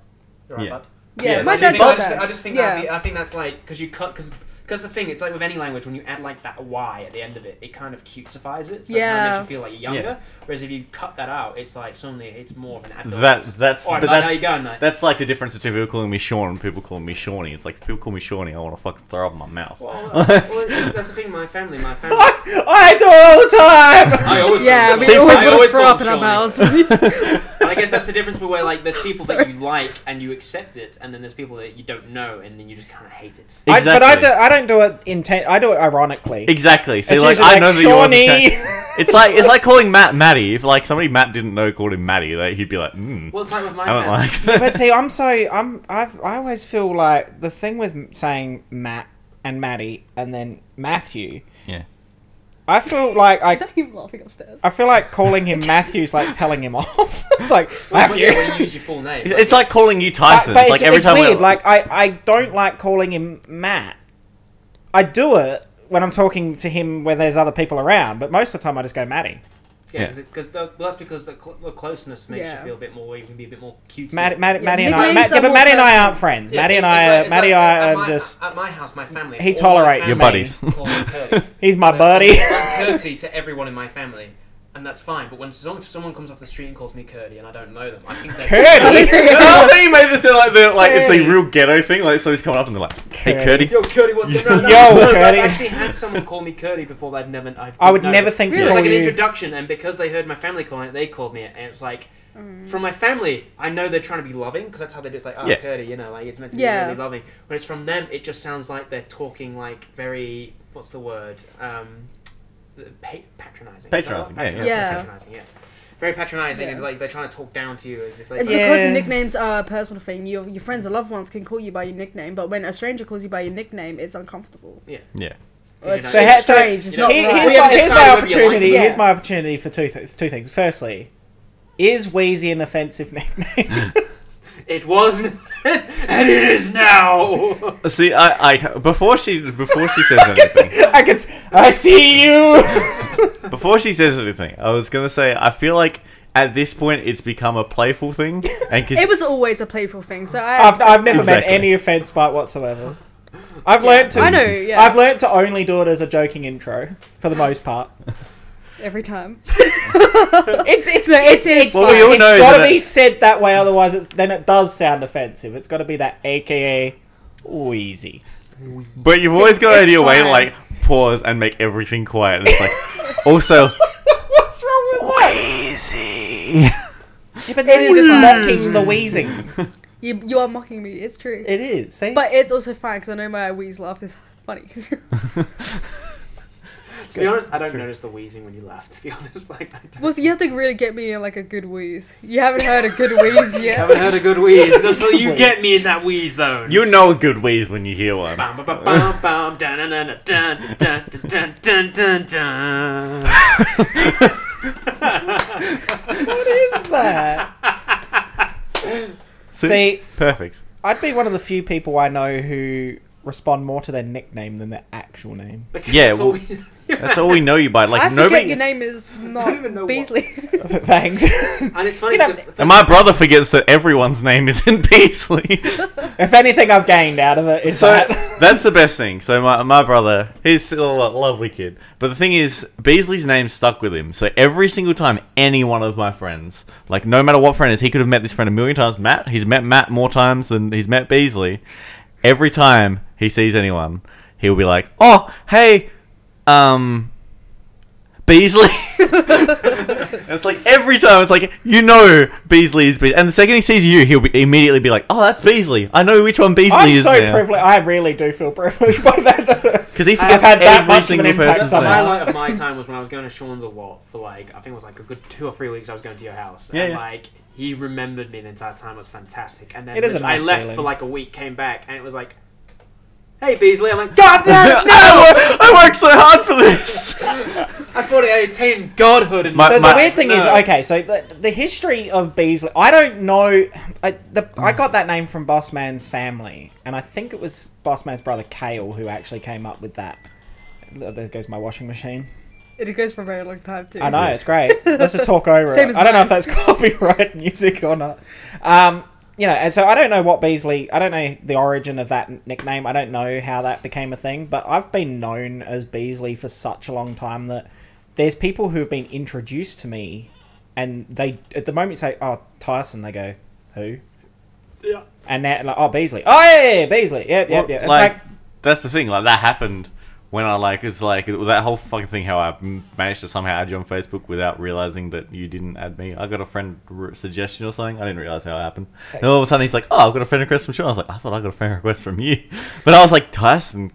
You're right, Yeah. bud. Yeah, Yeah, my I dad just does think- that. I just think Yeah. I think that's like because you cut because the thing it's like with any language when you add like that y at the end of it, it kind of cutesifies it. So it kind Yeah. of makes you feel like you're younger. Yeah. Whereas if you cut that out, it's like suddenly it's more of an adult. That's All right, but bud, how you going, mate? that's like the difference between people calling me Sean and people calling me Shawnee. It's like if people call me Shawnee, I want to fucking throw up in my mouth. Well, that's the thing. My family. I do it all the time. I always Yeah, call we them- See, always I want to always throw call up in them our Shawnee. mouths. And I guess that's the difference where like there's people that you like and you accept it, and then there's people that you don't know and then you just kind of hate it. Exactly. I don't do it intent. I do it ironically. Exactly. See, It's like usually I know that yours is Shawnee. it's like calling Matt Matty. If like somebody Matt didn't know called him Matty, like, he'd be like, Well, it's like with my I don't family. like Yeah, that. but see, I always feel like the thing with saying Matt and Matty and then Matthew Yeah. I feel like Is that him laughing upstairs? I feel like calling him Matthew's like telling him off. It's like Matthew. When you use your full name. It's like calling you Tyson. But it's like every it's time weird. Like I don't like calling him Matt. I do it when I'm talking to him when there's other people around, but most of the time I just go Matty. Yeah, because that's because the closeness makes you feel a bit more. You can be a bit more cute. Matty and I. nicknames are But more Matty and I personal. aren't friends. Yeah, Matty and it's I like are just. At my house, my family. He all tolerates my Your family buddies. call me Curdy. He's my But buddy. I'm Curdy to everyone in my family, and that's fine. But when someone comes off the street and calls me Curdy, and I don't know them, I think they're Curdy. I think you made it sound like it's a real ghetto thing. Like somebody's coming up and they're like, "Hey, Curdy." Yo, Curdy, what's going on? Yo, Curdy. I've actually had someone call me Curdy before they'd never. I would never think to It was call like an you. introduction, and because they heard my family calling it, they called me it, and it's like. From my family, I know they're trying to be loving because that's how they do. It's like, oh, Yeah. Curdy, you know, like it's meant to be Yeah. really loving. When it's from them, it just sounds like they're talking like very. What's the word? Patronizing. Patronising, yeah. Patronizing, yeah. Very patronizing, Yeah. and like they're trying to talk down to you as if they. It's Yeah. because the nicknames are a personal thing. Your friends and loved ones can call you by your nickname, but when a stranger calls you by your nickname, it's uncomfortable. Yeah. Well, it's So it's so strange. It's not he- right. he- Here's my decide whether you like opportunity. it. Here's my opportunity for two things. Firstly, is Wheezy an offensive nickname? It was, and it is now. See, I before she says anything, I see you. before she says anything, I was gonna say I feel like at this point it's become a playful thing, and It was always a playful thing, so I've I've never meant Exactly. any offense by it whatsoever. I've learnt to. I know, yeah. I've learnt to only do it as a joking intro for the most part. every time. It's Well, we all it's know got to that- be said that way, otherwise then it does sound offensive. It's got to be that AKA Wheezy. But you've always got to it's do a way to fine. like pause and make everything quiet. And it's like also What's wrong with Wheezy. Yeah, but that is mocking the wheezing. You are mocking me. It's true. It is. See, But it's also fine because I know my wheeze laugh is funny. To be honest, I don't notice the wheezing when you laugh. To be honest, like I don't. Well, so you have to really get me in like a good wheeze. You haven't heard a good wheeze yet. Haven't heard a good wheeze until you Wheeze. get me in that wheeze zone. You know a good wheeze when you hear one. Bam, bam, bam, bam, bam, dun, dun, dun, dun, dun, dun, dun, dun, dun. what is that? See, Perfect. I'd be one of the few people I know who respond more to their nickname than their actual name. Because Yeah, that's all well, we- That's all we know you by. Like I forget nobody. your name is even not know what- Beasley. Thanks. And it's funny You know, because And my brother forgets that everyone's name isn't Beasley. If anything I've gained out of it is So that. that's the best thing. So my brother, he's still a lovely kid. But the thing is, Beasley's name stuck with him. So every single time any one of my friends, like no matter what friend it is, he could have met this friend a million times. Matt, he's met Matt more times than he's met Beasley. Every time he sees anyone, he'll be like, "Oh, hey, Beasley." And it's like every time it's like, you know, Beasley is Beasley. And the second he sees you, he'll immediately be like, "Oh, that's Beasley. I know which one Beasley I'm is so now." privileged. I really do feel privileged by that. Because he I've forgets had that every much of an single impact person's on the my name. life. highlight of my time was when I was going to Sean's a lot for like I think it was like a good 2 or 3 weeks. I was going to your house, Yeah, and yeah. like he remembered me the entire time. It was fantastic. And then It is a nice I left feeling. for like a week, came back, and it was like, "Hey Beasley," I'm like, "God damn it, no!" I worked so hard for this. I thought I attained godhood. And The My- weird thing is, No. okay, so the history of Beasley, I don't know. I got that name from Bossman's family, and I think it was Bossman's brother Kale who actually came up with that. There goes my washing machine. It goes for a very long time too. I know, it's great. Let's just talk over Same it. as I don't know if mine. that's copyright music or not. You know, and so I don't know what Beasley, I don't know the origin of that nickname. I don't know how that became a thing, but I've been known as Beasley for such a long time that there's people who have been introduced to me and they, at the moment, say, "Oh, Tyson," they go, "Who?" Yeah. And they're like, "Oh, Beasley." "Oh, yeah, Beasley." Yep. It's like, That's the thing. Like that happened when I it's like it was that whole fucking thing. How I managed to somehow add you on Facebook without realizing that you didn't add me. I got a friend suggestion or something. I didn't realize how it happened. And all of a sudden he's like, "Oh, I've got a friend request from Sean." I was like, "I thought I got a friend request from you," but I was like, "Tyson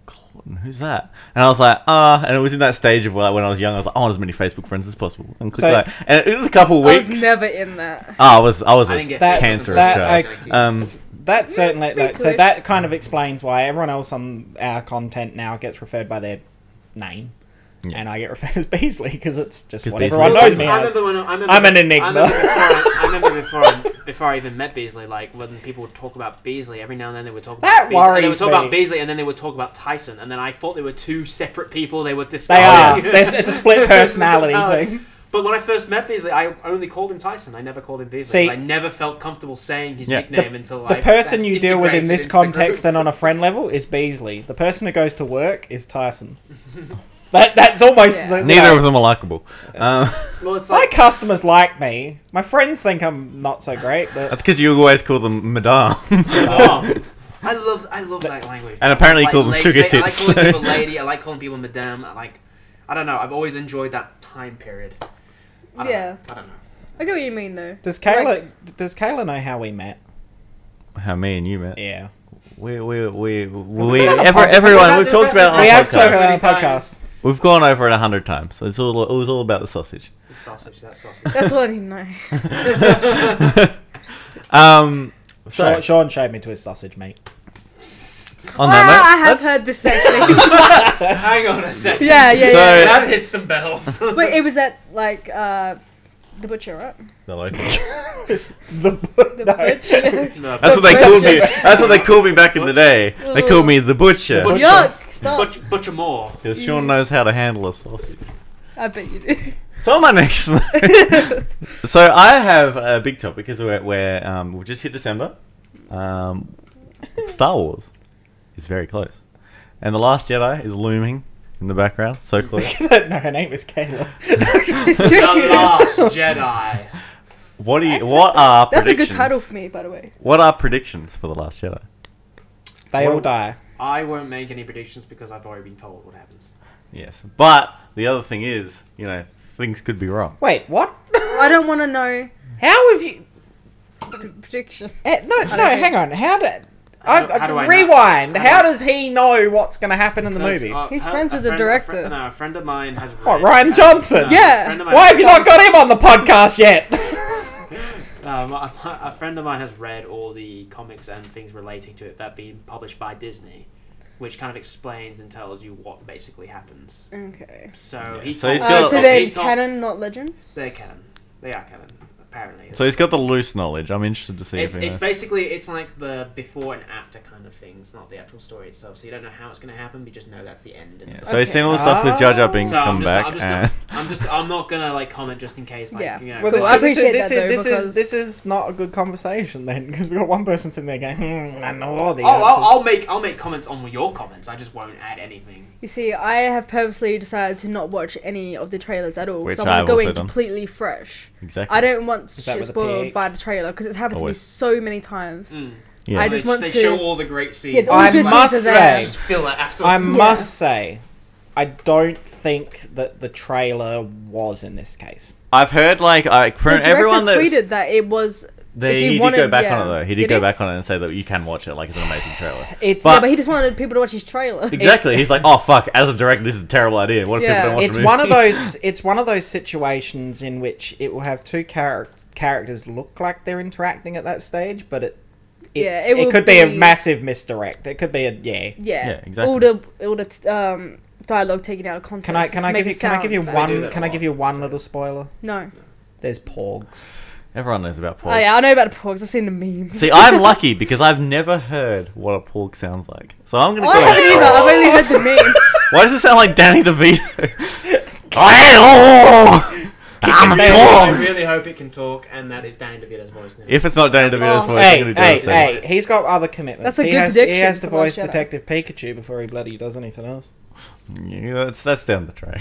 Clorton, who's that?" And I was like, and it was in that stage of like when I was young. I was like, "I want as many Facebook friends as possible," and click So- that. And it was a couple I weeks. was never in that. I was I a didn't get That- cancerous that- child. that certainly, Me so too. that kind of explains why everyone else on our content now gets referred by their name. and I get referred as Beasley because it's just 'Cause what Beasley- everyone knows me as. I'm an enigma. I remember before I even met Beasley, like when people would talk about Beasley, every now and then they would talk about That Beasley. worries They would talk me. about Beasley, and then they would talk about Tyson, and then I thought they were two separate people. They were They discussing. are. It's a split personality thing. But when I first met Beasley, I only called him Tyson. I never called him Beasley. See, I never felt comfortable saying his Yeah. nickname until The I person you deal with in integrated this into the context group. and on a friend level is Beasley. The person who goes to work is Tyson. That's almost Yeah. the, Neither of them are likable. Well, it's My like customers like me. My friends think I'm not so great, but That's because you always call them Madame. oh, I love that language. And apparently you call them sugar I like tits, calling so- people lady. I like calling people madame. I don't know. I've always enjoyed that time period. I don't know. I get what you mean though. does Kayla know how we met? How me and you met. Yeah. Everyone, podcast? we've talked about it on We the have spoken podcast. about it on the podcast. We've gone over it 100 times. So it was all about the sausage. The sausage. That sausage. That's what I need to know. So, Sean showed me to his sausage, mate. on that note, I have let's- heard this actually. Hang on a second. yeah. So- That hits some bells. Wait, it was at like the butcher, right? the local. The Butcher. No, That's what they called me. That's what they called me back in the day. They called me the butcher. The butcher. Yuck! Stop. Butcher more. Because Sean knows how to handle a sausage. I bet you do. So on my next, so I have a big topic because we've just hit December. Star Wars is very close, and the Last Jedi is looming in the background. So close. No, her name is Kayla. It's The true. Last Jedi. What are That's a predictions? good title for me, by the way. What are predictions for the Last Jedi? They all die. I won't make any predictions because I've already been told what happens. Yes, but the other thing is, things could be wrong. Wait, what? I don't want to know How have you? prediction. No, hang on. How did? How do I know? Rewind. How does he know what's going to happen in the movie? He's friends with the director. A friend of mine has read... What, Ryan Johnson? Yeah. A friend of mine Why have you not got him on the podcast yet? a friend of mine has read all the comics and things relating to it that have been published by Disney, which kind of explains and tells you what basically happens. Okay. So Yeah. he So he's told- got- So he they're told- canon, not legends? They can. They are canon, apparently. So he's got the loose knowledge. I'm interested to see It's if he it's knows. basically it's like the before and after kind of things, not the actual story itself. So you don't know how it's going to happen, but you just know that's the end. And Yeah, so he's seen all the stuff with Jar Jar Binks come back, and I'm not gonna like comment just in case. Like, Yeah. You know, Well, Cool, I appreciate that, though, this because- is not a good conversation then, because we got one person sitting there going, I know all the Oh, answers. I'll make comments on your comments. I just won't add anything. You see, I have purposely decided to not watch any of the trailers at all. Which So I'm I've going to go also in done. completely fresh. exactly. I don't want Is that shit with a spoiled PH? by the trailer, because it's happened Always. to me so many times. Yeah. I just want they to... show all the great scenes. Yeah, all I the good must scenes are there. say- Just fill it after. I must say, I don't think that the trailer was in this case. I've heard from The director everyone that tweeted that it was... he did wanted- go back yeah. on it though. He did Did go he? back on it and say that you can watch it. Like it's an amazing trailer. It's But- Yeah, but he just wanted people to watch his trailer. Exactly. He's like, oh fuck! As a director, this is a terrible idea. What if Yeah. people don't watch it's the movie? one of those it's one of those situations in which it will have two characters look like they're interacting at that stage, but it will could be a be- massive misdirect. It could be a Yeah, Yeah, exactly. All the dialogue taken out of context. Can I just make it give you sound They do one that can a I lot. give you one little spoiler? No. There's porgs. Everyone knows about pork. Oh yeah, I know about the porgs. I've seen the memes. See, I'm lucky because I've never heard what a pork sounds like. So I'm gonna I go. haven't either. I've only heard the memes. Why does it sound like Danny DeVito? Oh, I'm a I pork. really hope it can talk, and that is Danny DeVito's voice now. If it's not Danny DeVito's Oh. voice, I'm gonna do it. Hey, he's got other commitments. That's a he good has, prediction He has to for Last voice Jedi. Detective Pikachu before he bloody does anything else. Yeah, that's down the track.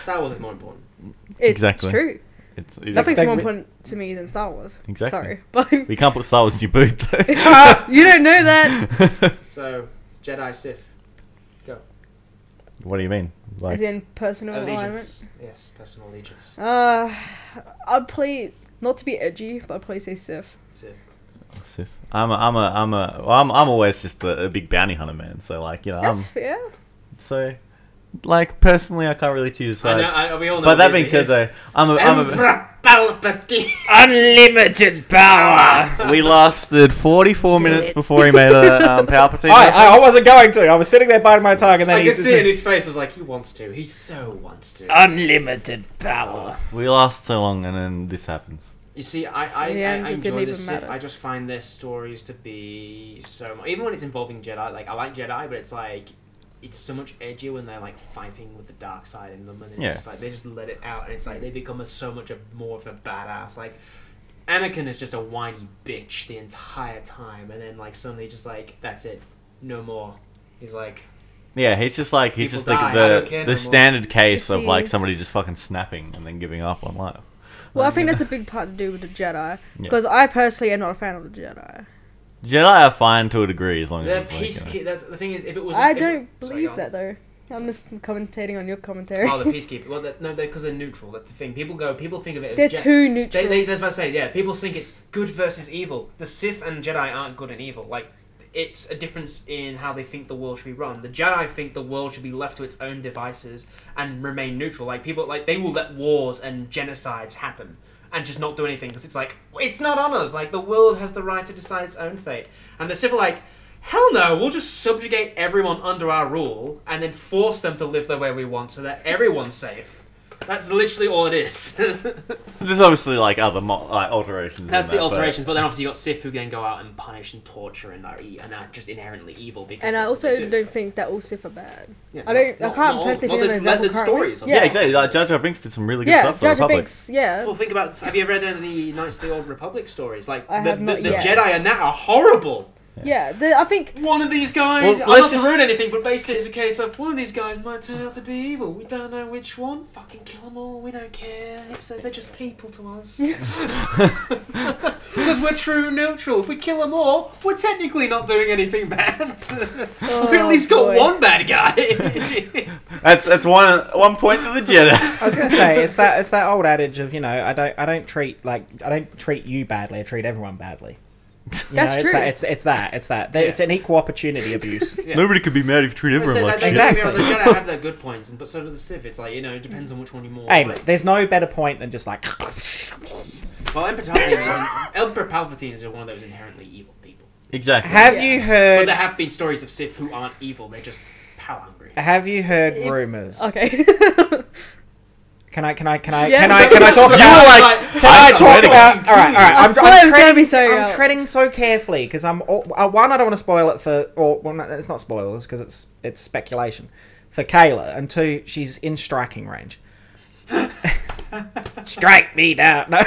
Star Wars is more important. It's Exactly. true. it's Nothing's Like more we- important to me than Star Wars. Exactly. Sorry, but We can't put Star Wars in your boot though. you don't know that. So, Jedi Sith. Go. What do you mean? As Like, in personal alignment. Allegiance. Yes, personal allegiance. I'd play not to be edgy, but I'd play say Sith. Sith. Sith. I'm always just a big bounty hunter man. So like, That's fair. so like personally, I can't really choose a I side. know, we all know. But that this being said, is though, I'm a Emperor Palpatine. Unlimited power. We lasted 44 minutes before he made a Palpatine. I wasn't going to. I was sitting there biting my tongue, and then I could see it in his face. Was like, he wants to. He so wants to. Unlimited power. We last so long, and then this happens. You see, I it didn't enjoy even the Sith. matter. I just find their stories to be so much. Even when it's involving Jedi, like I like Jedi, but it's like it's so much edgier when they're like fighting with the dark side in them, and it's just like they just let it out, and it's like they become more of a badass. Like Anakin is just a whiny bitch the entire time, and then like suddenly just like that's it, no more. He's like. Yeah, he's just like the standard case of like somebody just fucking snapping and then giving up on life. Well, I think that's a big part to do with the Jedi. Because I personally am not a fan of the Jedi. Jedi are fine to a degree as long as they're it's that's the thing is, if it was... I don't believe that, though. I'm just commentating on your commentary. Oh, the peacekeeper. Well, no, because they're neutral. That's the thing. People think of it as... They're too neutral. I was about to say, yeah, people think it's good versus evil. The Sith and Jedi aren't good and evil. Like, it's a difference in how they think the world should be run. The Jedi think the world should be left to its own devices and remain neutral. Like, people, like, they will let wars and genocides happen and just not do anything because it's like, it's not on us. Like, the world has the right to decide its own fate. And the Sith are like, hell no, we'll just subjugate everyone under our rule and then force them to live the way we want so that everyone's safe. That's literally all it is. There's obviously like other alterations. That's the alterations, but then obviously you got Sith who then go out and punish and torture and are just inherently evil. Because and I also don't think that all Sith are bad. Yeah, I can't personally think of an example currently. Yeah, exactly. Like Jar Jar Binks did some really good stuff for the Republic. Binks, yeah. Well, think about, have you ever read any of the Knights of the Old Republic stories? Like, I have not the yet. Jedi and that are horrible. Yeah, I think... One of these guys, Well, I'm let's not to just- ruin anything, but basically it's a case of one of these guys might turn out to be evil. We don't know which one. Fucking kill them all. We don't care. They're just people to us. Because we're true neutral. If we kill them all, we're technically not doing anything bad. We at least got one bad guy. That's one point to the Jedi. I was gonna say it's that old adage of, you know, I don't treat you badly. I treat everyone badly. That's true. It's that. It's an equal opportunity abuse. Yeah. Nobody could be mad if you treat everyone like shit. Exactly. The Jedi have their good points, but so do the Sith. It's like, you know, it depends on which one you more. Hey, like. look, there's no better point than just like. Well, Emperor Palpatine is one of those inherently evil people. Exactly. Have you But heard? there have been stories of Sith who aren't evil. They're just power hungry. Have you heard rumors? Okay. Can I Yeah. talk You were about? Can I talk about? All right. I'm treading so carefully because one, I don't want to spoil it it's not spoilers because it's speculation for Kayla, and two, she's in striking range. Strike me down. No.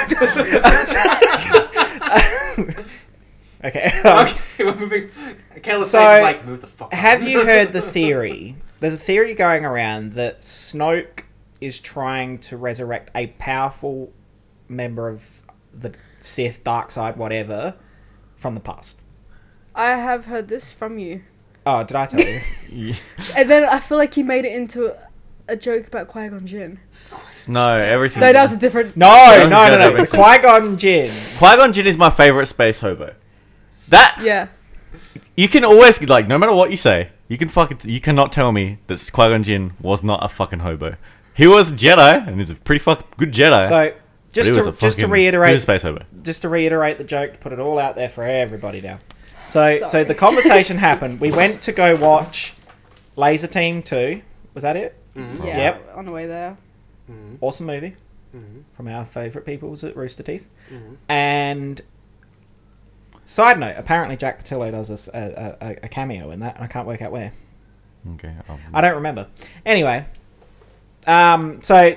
Okay. We're moving. Kayla's So, face is like, move the fuck. Have you heard the theory? There's a theory going around that Snoke is trying to resurrect a powerful member of the Sith, dark side, whatever, from the past. I have heard this from you. Oh, did I tell you? Yeah. And then I feel like he made it into a joke about Qui-Gon Jinn. No, everything. No, that was a different... No. Makes sense. Qui-Gon Jinn. Qui-Gon Jinn is my favorite space hobo. That Yeah. you can always like, no matter what you say, you cannot tell me that Qui-Gon Jinn was not a fucking hobo. He was a Jedi, and he's a pretty fucking good Jedi. So, just to reiterate, space hobo. just to reiterate the joke, to put it all out there for everybody now. So the conversation happened. We went to go watch Laser Team 2. Was that it? Mm-hmm. Yeah, Yep. on the way there. Mm-hmm. Awesome movie. Mm-hmm. From our favourite peoples at Rooster Teeth. Mm-hmm. And side note, apparently Jack Patillo does a cameo in that, and I can't work out where. Okay. I don't remember. Anyway, so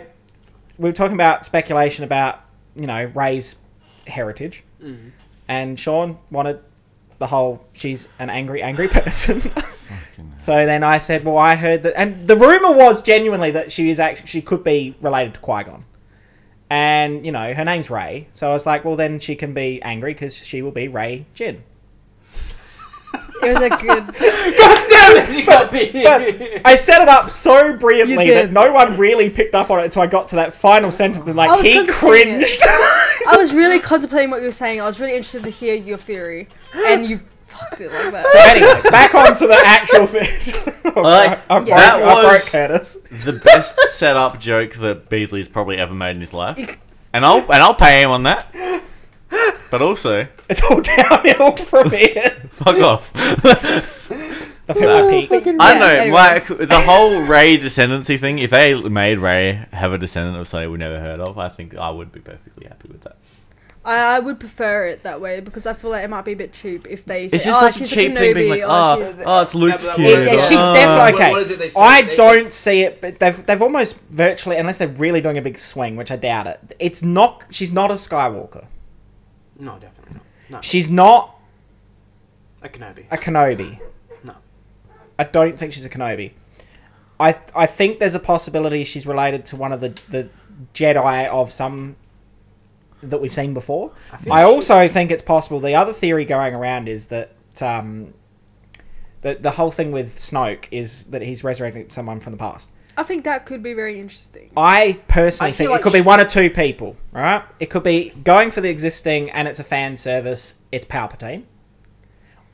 we were talking about speculation about, you know, Rey's heritage, and Sean wanted the whole she's an angry person. So then I said, well, I heard that, and the rumor was genuinely that she could be related to Qui-Gon. And, you know, her name's Rey. So I was like, well, then she can be angry because she will be Rey Jinn. It was a good... God damn it! You got me. But I set it up so brilliantly You that did. no one really picked up on it until I got to that final sentence and, I like, was he contemplating it. cringed. I was really contemplating what you were saying. I was really interested to hear your theory. And you fucked it like that. So anyway, back onto the actual thing. I broke was Curtis. the best setup joke that Beasley's probably ever made in his life. and I'll pay him on that. But also, it's all downhill from here. fuck off. I've hit my peak. But I don't know, anyway. like the whole Rey descendancy thing. If they made Rey have a descendant of somebody we never heard of, I think I would be perfectly happy with that. I would prefer it that way because I feel like it might be a bit cheap if they say, It's just such a she's cheap Kenobi, thing, being like, or it's Luke's Yeah, but kid. She's Oh. definitely okay. What is it they say? I They- don't see it, but they've almost virtually, unless they're really doing a big swing, which I doubt it. It's not. She's not a Skywalker. No, definitely not. No. She's not A Kenobi. a Kenobi. No. I don't think she's a Kenobi. I think there's a possibility she's related to one of the Jedi of some that we've seen before. I also think it's possible. The other theory going around is that the whole thing with Snoke is that he's resurrecting someone from the past. I think that could be very interesting. I personally I feel think like it could be one or two people, right? It could be going for the existing and it's a fan service, it's Palpatine.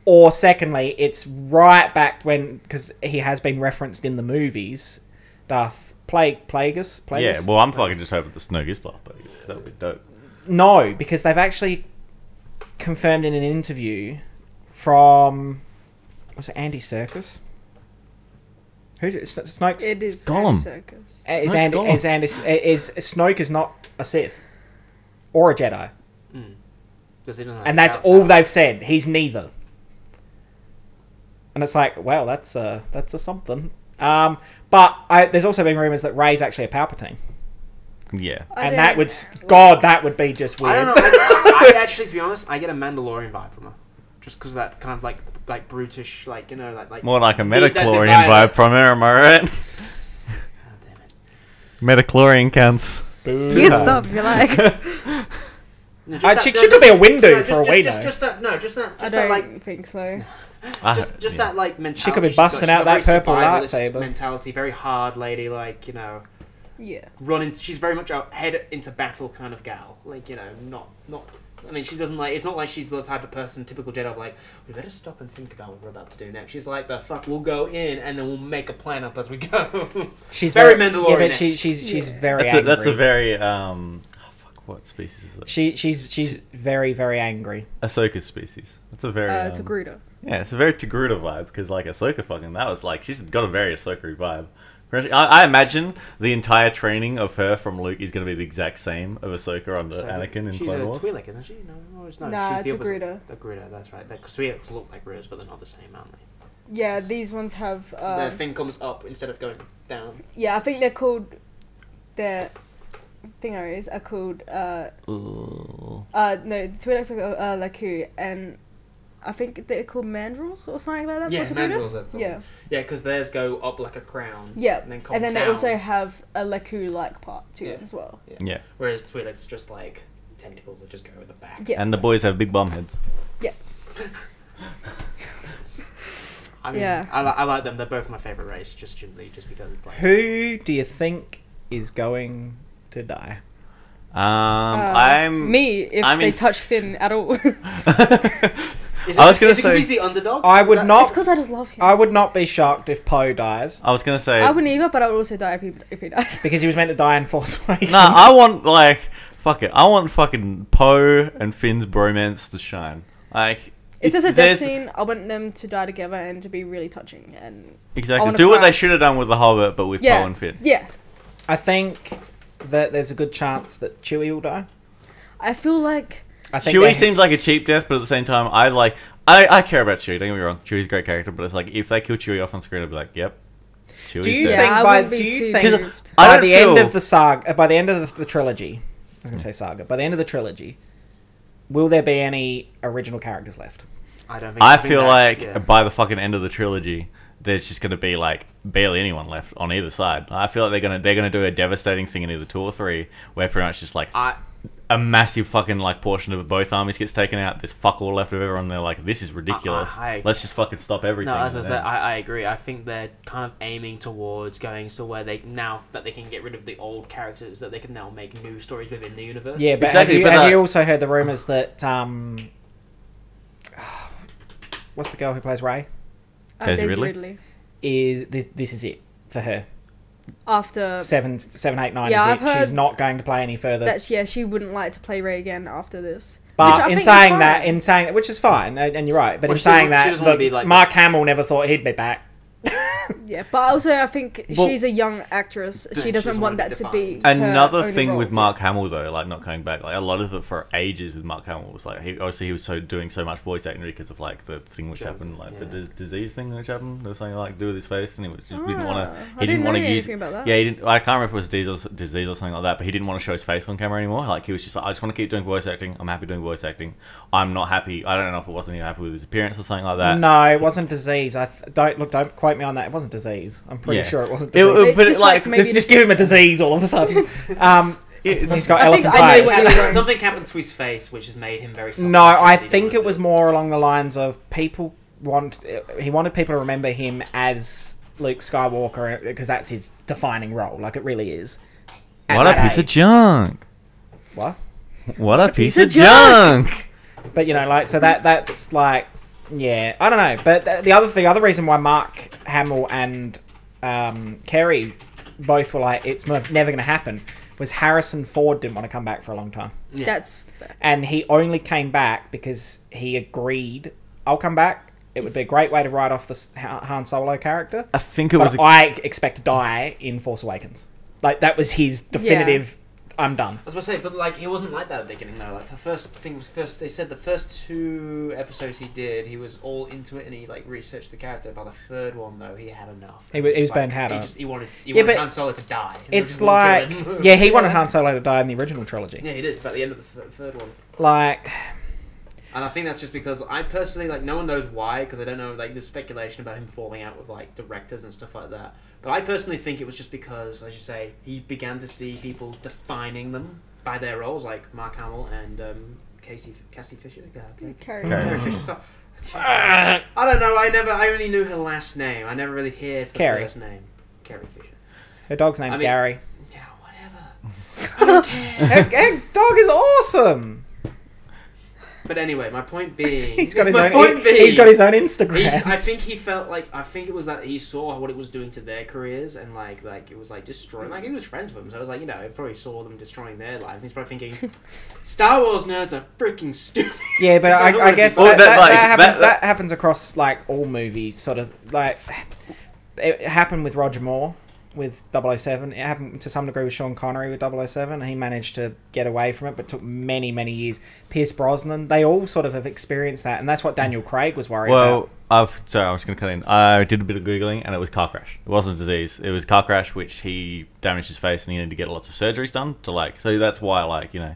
Or secondly, it's right back when, because he has been referenced in the movies, Darth Plagueis? Yeah, well, I'm fucking just hoping the Snoke is Darth Plagueis, because that would be dope. No, because they've actually confirmed in an interview from, was it Andy Serkis? Who Snoke's? It is Gollum. Circus. Is Snoke's Gollum. Snoke is not a Sith or a Jedi, Because he doesn't have and that's power. all they've said. He's neither, and it's like, well, that's a something. But there's also been rumors that Rey's actually a Palpatine, Yeah. and that would that would be just weird. I don't know. I actually, to be honest, I get a Mandalorian vibe from her, just because of that kind of like brutish, like you know, like More like a that Metachlorian desire, vibe from her, am I right? God damn it. Metachlorian counts. You can stop if you like. No, just She that- could be a window no, for all we know. Just that, no, just that, I just don't that, like, think so. just that, like, mentality. She could be she's got. busting She's out got that very purple survivalist lightsaber. mentality, very hard lady, like, you know, Yeah. she's very much a head into battle kind of gal, like, you know, not. I mean, she doesn't like. It's not like she's the type of person, typical Jedi, of like, we better stop and think about what we're about to do next. She's like, the fuck, we'll go in and then we'll make a plan up as we go. She's very Yeah, Mandalorian. but she's Yeah. very. That's a angry. very what species is it? She's very, very angry. Ahsoka's species. That's a very It's a Gruda. yeah, it's a very Togruta vibe because like Ahsoka fucking that was like she's got a very Ahsoka vibe. I imagine the entire training of her from Luke is going to be the exact same of Ahsoka under Anakin in she's Clone a Wars. Twi'lek, isn't she? No, Nah, she's the it's a opposite. Gruda. The Gruda, that's right. Because Twi'leks look like Grudas, but they're not the same, aren't they? Yeah, these ones have. Their thing comes up instead of going down. Yeah, I think they're called. Their thingaries are called. Ooh. No, the Twi'leks are Laku, and I think they're called mandrels or something like that. Yeah, for mandrels, Togrutas. that's the Yeah. one. Yeah, because theirs go up like a crown. Yeah, And then come and then down. they also have a Laku-like part to it Yeah. as well. Yeah, Whereas Twi'leks are just like tentacles that just go at the back. Yeah. and the boys have big bum heads. I mean, Yeah. I like them. They're both my favourite race, just because it's like... Who do you think is going to die? I'm me if I'm they in touch Finn at all. Is I was gonna is it 'cause say- he's the underdog? I Is would that- not. It's because I just love him. I would not be shocked if Poe dies I was gonna say. I wouldn't either, but I would also die if he dies. because he was meant to die in Force Awakens. Nah, I want like fuck it. I want fucking Poe and Finn's bromance to shine. Like If there's a death there's- scene, I want them to die together and to be really touching. And I Exactly. wanna Do what cry. they should have done with the Hobbit, but with yeah, Poe and Finn. yeah. I think that there's a good chance that Chewie will die. I feel like I think Chewie they- seems like a cheap death, but at the same time, I care about Chewie. Don't get me wrong. Chewie's a great character, but it's like if they kill Chewie off on screen, I'd be like, yep. Chewie's Do you dead. yeah, think I by- wouldn't be do you too think- 'Cause moved. I by don't the end feel- of the saga, by the end of the trilogy, I was going to say saga. By the end of the trilogy, will there be any original characters left? I don't think. I think feel that- like yeah. by the fucking end of the trilogy, there's just gonna be like barely anyone left on either side. I feel like they're gonna do a devastating thing in either 2 or 3, where pretty much just like a massive fucking like portion of both armies gets taken out. There's fuck all left of everyone. They're like, this is ridiculous. Let's just fucking stop everything. No, as I And said, then- I agree. I think they're kind of aiming towards going to where they now that they can get rid of the old characters, that they can now make new stories within the universe. Yeah, but Exactly, have you, but have that- you also heard the rumors that what's the girl who plays Rey? Daisy Daisy Ridley? Ridley. Is this is it for her? after 7, 8, 9. Yeah, Is I've it? She's heard not going to play any further. that she wouldn't like to play Rey again after this. But in saying that, which is fine, and you're right. But in saying that, look, Mark Hamill never thought he'd be back. Yeah, but also I think she's a young actress. She doesn't want that to be another thing with Mark Hamill though, like not coming back. Like a lot of it for ages with Mark Hamill was like he was doing so much voice acting because of like the thing which happened, like the disease thing which happened. There was something like to do with his face, and he was just didn't want to. He didn't want to use. Yeah, he didn't. I can't remember if it was disease or something like that, but he didn't want to show his face on camera anymore. Like he was just like, I just want to keep doing voice acting. I'm happy doing voice acting. I'm not happy. I don't know if it wasn't even happy with his appearance or something like that. No, it wasn't disease. Don't quote me on that. It wasn't disease. I'm pretty sure it wasn't disease. But just give him a disease all of a sudden. He's got elephant's eyes. Something happened to his face which has made him very. No, I think it was more along the lines of he wanted people to remember him as Luke Skywalker because that's his defining role. Like it really is. What a piece of junk! What? What a piece of junk! But you know, like so that's like. Yeah, I don't know, but the other reason why Mark Hamill and Kerry both were like, it's never going to happen, was Harrison Ford didn't want to come back for a long time. Yeah. That's fair. And he only came back because he agreed, I'll come back. It would be a great way to write off the Han Solo character. I think it was. I expect to die in Force Awakens. Like that was his definitive. I'm done. I was about to say, but like he wasn't like that at the beginning though. Like they said the first 2 episodes he did, he was all into it and he like researched the character. By the 3rd one though, he had enough. He was burned out. He wanted Han Solo to die. It's like he wanted Han Solo to die in the original trilogy. Yeah, he did. At the end of the 3rd one. Like. And I think that's just because I personally, like, no one knows why, because I don't know, like, there's speculation about him falling out with, like, directors and stuff like that. But I personally think it was just because, as you say, he began to see people defining them by their roles, like Mark Hamill and Cassie Fisher. Carrie Fisher. So, I don't know, I only knew her last name. I never really heard the first name. Carrie Fisher. Her dog's name's Gary. Yeah, whatever. I don't care. Her dog is awesome. But anyway, my point being... he's got his own Instagram. I think he felt like... I think it was that he saw what it was doing to their careers and, like it was, like, destroying... Like, he was friends with them, so I was like, you know, he probably saw them destroying their lives. And he's probably thinking, Star Wars nerds are freaking stupid. Yeah, but I guess that happens across, like, all movies, sort of, like... It happened with Roger Moore with 007. It happened to some degree with Sean Connery with 007, and he managed to get away from it, but it took many, many years. Pierce Brosnan, they all sort of have experienced that, and that's what Daniel Craig was worried about. Sorry, I was going to cut in. I did a bit of Googling, and it was car crash. It wasn't a disease. It was car crash, which he damaged his face, and he needed to get lots of surgeries done to, like... So that's why, like, you know...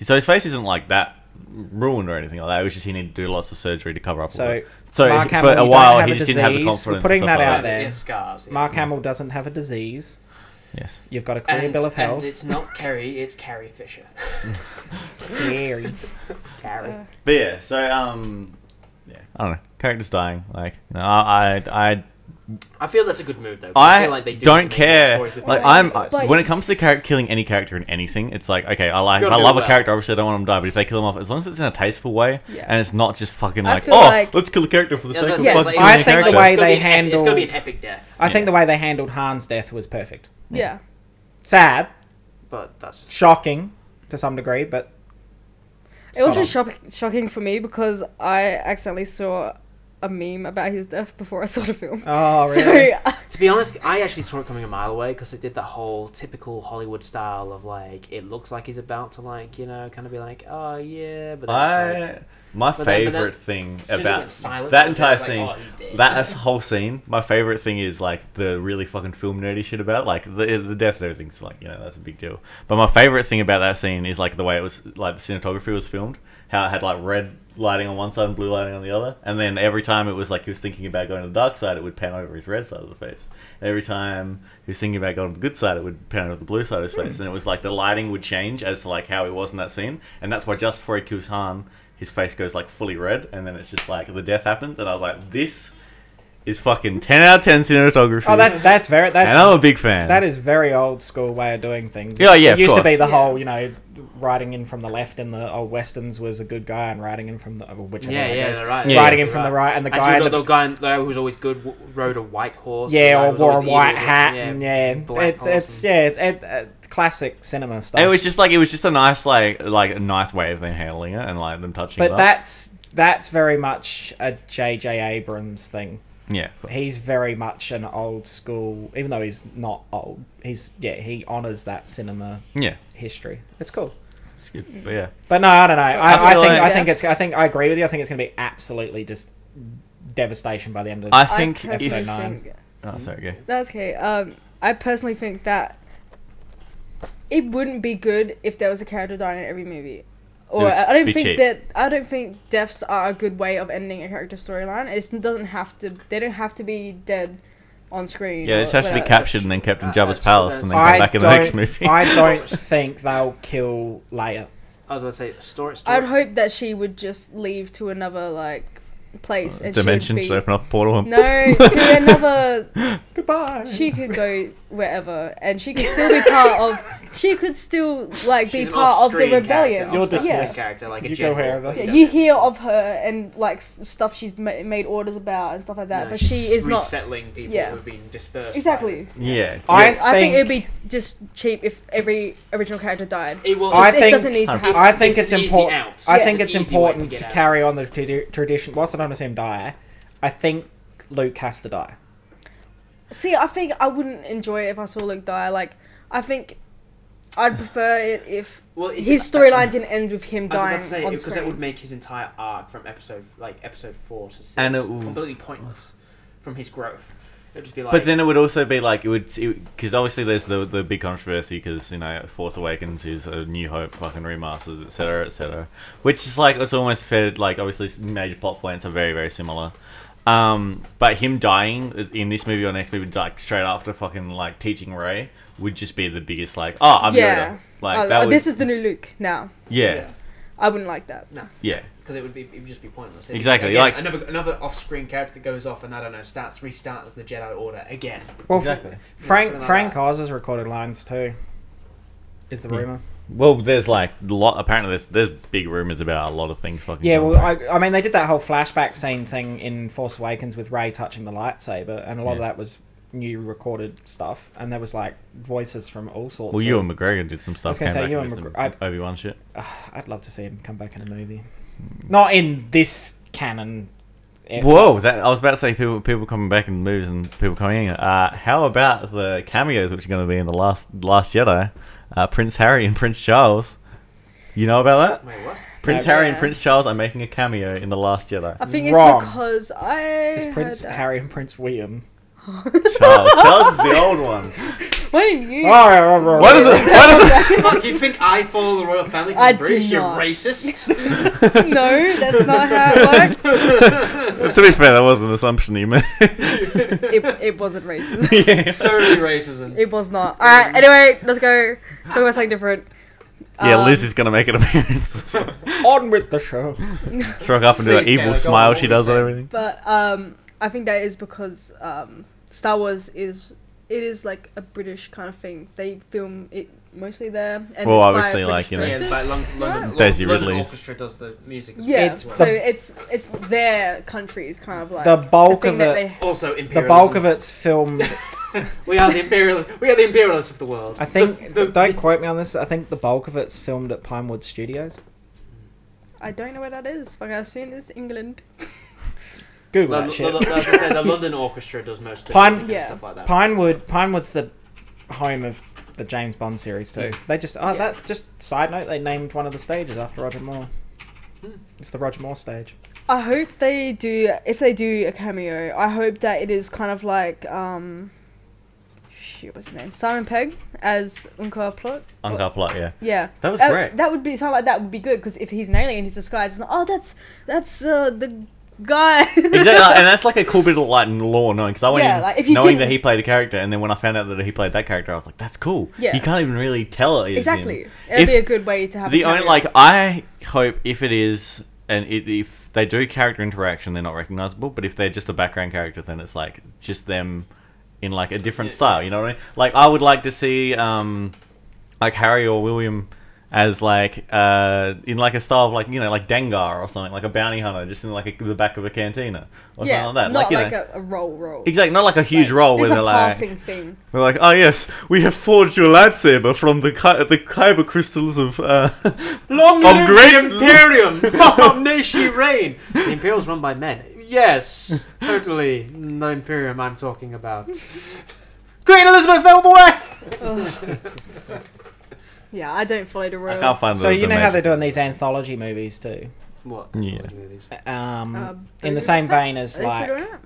So his face isn't, like, that ruined or anything like that. It was just he needed to do lots of surgery to cover up all it. So Mark for Hamill, a while, he just didn't have the confidence. We're putting that out there. It's scars. Yeah. Mark Hamill doesn't have a disease. Yes. You've got a clear bill of health. And it's not Carrie, it's Carrie Fisher. Carrie. But yeah, so I don't know. Characters dying, like, you know, I feel that's a good move though. I feel like they don't care. Like when it comes to killing any character in anything, it's like, okay, I love a character. Obviously, I don't want them to die, but if they kill them off, as long as it's in a tasteful way, and it's not just fucking like, let's kill a character for the sake of fucking killing a character. The way they handled, it's gonna be an epic death. I think the way they handled Han's death was perfect. Yeah. Sad, but that's shocking to some degree, but it was just shocking for me because I accidentally saw a meme about his death before I saw the film. Oh, really? So, to be honest, I actually saw it coming a mile away because it did the whole typical Hollywood style of, like, it looks like he's about to, like, you know, kind of be like, oh, yeah, but then my favourite thing about that entire scene, that whole scene, my favourite thing is, like, the really fucking film nerdy shit about it. Like, the death and everything's, like, you know, that's a big deal. But my favourite thing about that scene is, like, the way it was, like, the cinematography was filmed. How it had, like, red lighting on one side and blue lighting on the other. And then every time it was, like, he was thinking about going to the dark side, it would pan over his red side of the face. And every time he was thinking about going to the good side, it would pan over the blue side of his face. And it was, like, the lighting would change as to, like, how he was in that scene. And that's why just before he kills Han, his face goes, like, fully red. And then it's just, like, the death happens. And I was like, this is fucking 10 out of 10 cinematography. Oh, that's and I'm a big fan. That is very old school way of doing things. Yeah, yeah, It used to be the Yeah. whole, riding in from the left in the old westerns was a good guy, and riding in from the whichever way it goes. they're right. Yeah. Riding in from the right, and the guy, the guy who was always good rode a white horse. yeah, the guy or who was wore a always white evil, hat, and black horse and- classic cinema stuff. And it was just a nice like a nice way of them handling it and like them touching it But up. that's very much a J.J. Abrams thing. Yeah. He's very much an old school, even though he's not old. He honors that cinema Yeah. history. It's cool. It's good. But yeah. But no, I don't know. I I agree with you. I think it's going to be absolutely just devastation by the end of. I think Episode personally 9. think- Oh, sorry, go. That's okay. I personally think that it wouldn't be good if there was a character dying in every movie. Or would I don't be think cheap. that I don't think deaths are a good way of ending a character storyline. It doesn't have to. They don't have to be dead on screen. Yeah, they or just have to be whatever. captured and then kept in Jabba's that's- palace and then come back in the next movie. I don't think they'll kill Leia. I was about to say story. I'd hope that she would just leave to another place and Dimension she'd should be open up a portal. And no to another. Goodbye. She could go wherever, and she could still be part of. She could still be She's an part of the off-screen rebellion. character, You're off-screen dismissed. character, like a You go general. wherever. Yeah, you hear of her and stuff she's made orders about and stuff like that, No, but she she's is not. resettling people Yeah. who have been dispersed. Exactly. Yeah. I I think it'd be just cheap if every original character died. It will. I It think- doesn't need to happen. I think It's it's an easy important. out. I Yeah. think It's it's an easy way to important get to out. carry on the tradition. Whilst I don't want to see him die, I think Luke has to die. See, I think I wouldn't enjoy it if I saw Luke die. I think I'd prefer it if his storyline didn't end with him I was about dying to say on because that screen. would make his entire arc from episode 4 to 6 And it- completely pointless from his growth. It'd just be like. But then it would also be like because obviously there's the big controversy because Force Awakens is a New Hope fucking remasters, etc., which is like it's almost fair. Like obviously major plot points are very very similar. But him dying in this movie or next movie, like straight after fucking teaching Rey, would just be the biggest I'm Yeah. Yoda. That would, This is the new Luke now. yeah. I wouldn't like that. Yeah. Because it would just be pointless. Exactly, Again, another off-screen character that goes off and I don't know restarts the Jedi Order again. Well, Exactly. Frank like Frank that. Oz's recorded lines too. Is the rumor? Well, there's a lot. Apparently, there's big rumors about a lot of things. Fucking. Yeah, going well, on. I mean, they did that whole flashback scene thing in Force Awakens with Rey touching the lightsaber, and a lot of Yeah. that was new recorded stuff, and there was voices from all sorts. Well, of... Ewan McGregor did some stuff. gonna say, Came Ewan back with McGregor- the Obi-Wan shit. I'd love to see him come back in a movie, not in this canon. Whoa! I was about to say people coming back in movies and people coming in. How about the cameos which are going to be in the Last Jedi? Prince Harry and Prince Charles. You know about that? Wait, what? Prince No. Harry and Yeah. Prince Charles are making a cameo in the Last Jedi. I think it's Wrong. because It's heard Prince that. Harry and Prince William. Charles is the old one. Why didn't you? What is it? What is it? Fuck, you think I follow the royal family? 'Cause I I'm British? do You're not. racist. No, that's not how it works. To be fair, that was an assumption you made. It wasn't racist. Yeah. Solely racism. It was not. Alright, anyway, let's go talk about something different. Yeah, Liz is gonna make an appearance. On with the show. Stroke up and do that Please, evil Kayla, go smile on, she what does were and you everything. But I think that is because Star Wars is a British kind of thing. They film it mostly there. And Well, it's by obviously, a like, British you know, Yeah, director. but London Daisy London Ridley's. Orchestra does the music as Yeah, well. It's so the- it's their country's kind of like The bulk the thing of that it. they- Also, The imperialism. bulk of it's filmed. We are the imperialists of the world. I think. The- Don't quote me on this. I think the bulk of it's filmed at Pinewood Studios. I don't know where that is, but I assume it's England. Google As that I shit. say, the London Orchestra does most of the Pine- music Yeah. and stuff like that. Pinewood's the home of the James Bond series too. They just Yeah. that just side note, they named one of the stages after Roger Moore. Hmm. It's the Roger Moore stage. I hope they do. If they do a cameo, I hope that it is kind of like what's his name? Simon Pegg as Unkar Plot. Uncut plot, yeah. Yeah, That was great. That would be something like that would be good because if he's an alien, he's disguised. It's like, oh, that's the guy. Exactly, and that's like a cool bit of lore knowing because I went Yeah, in like, if you knowing didn't- that he played a character, and then when I found out that he played that character, I was like, "That's cool." Yeah. You can't even really tell it is Exactly. him. It'd If be a good way to have The a only cameo. I hope if it is and if they do character interaction, they're not recognizable. But if they're just a background character, then it's like just them in like a different style. You know what I mean? Like I would like to see like Harry or William as like in like a style of like, you know, like Dengar or something, like a bounty hunter, just in like the back of a cantina or something like that. Not you like know, a role. exactly, not like a huge role where It's a they're like passing thing. we're like, oh yes, we have forged your lightsaber from the kyber crystals of Long of live great the Imperium! Long may she reign! The Imperium's run by men. Yes, totally. The Imperium I'm talking about. Queen Elizabeth all the way! Yeah, I don't follow the rules. I can't find So the you know how they're magic. doing these anthology movies too? What? Yeah. In the same vein as Are they still doing like it?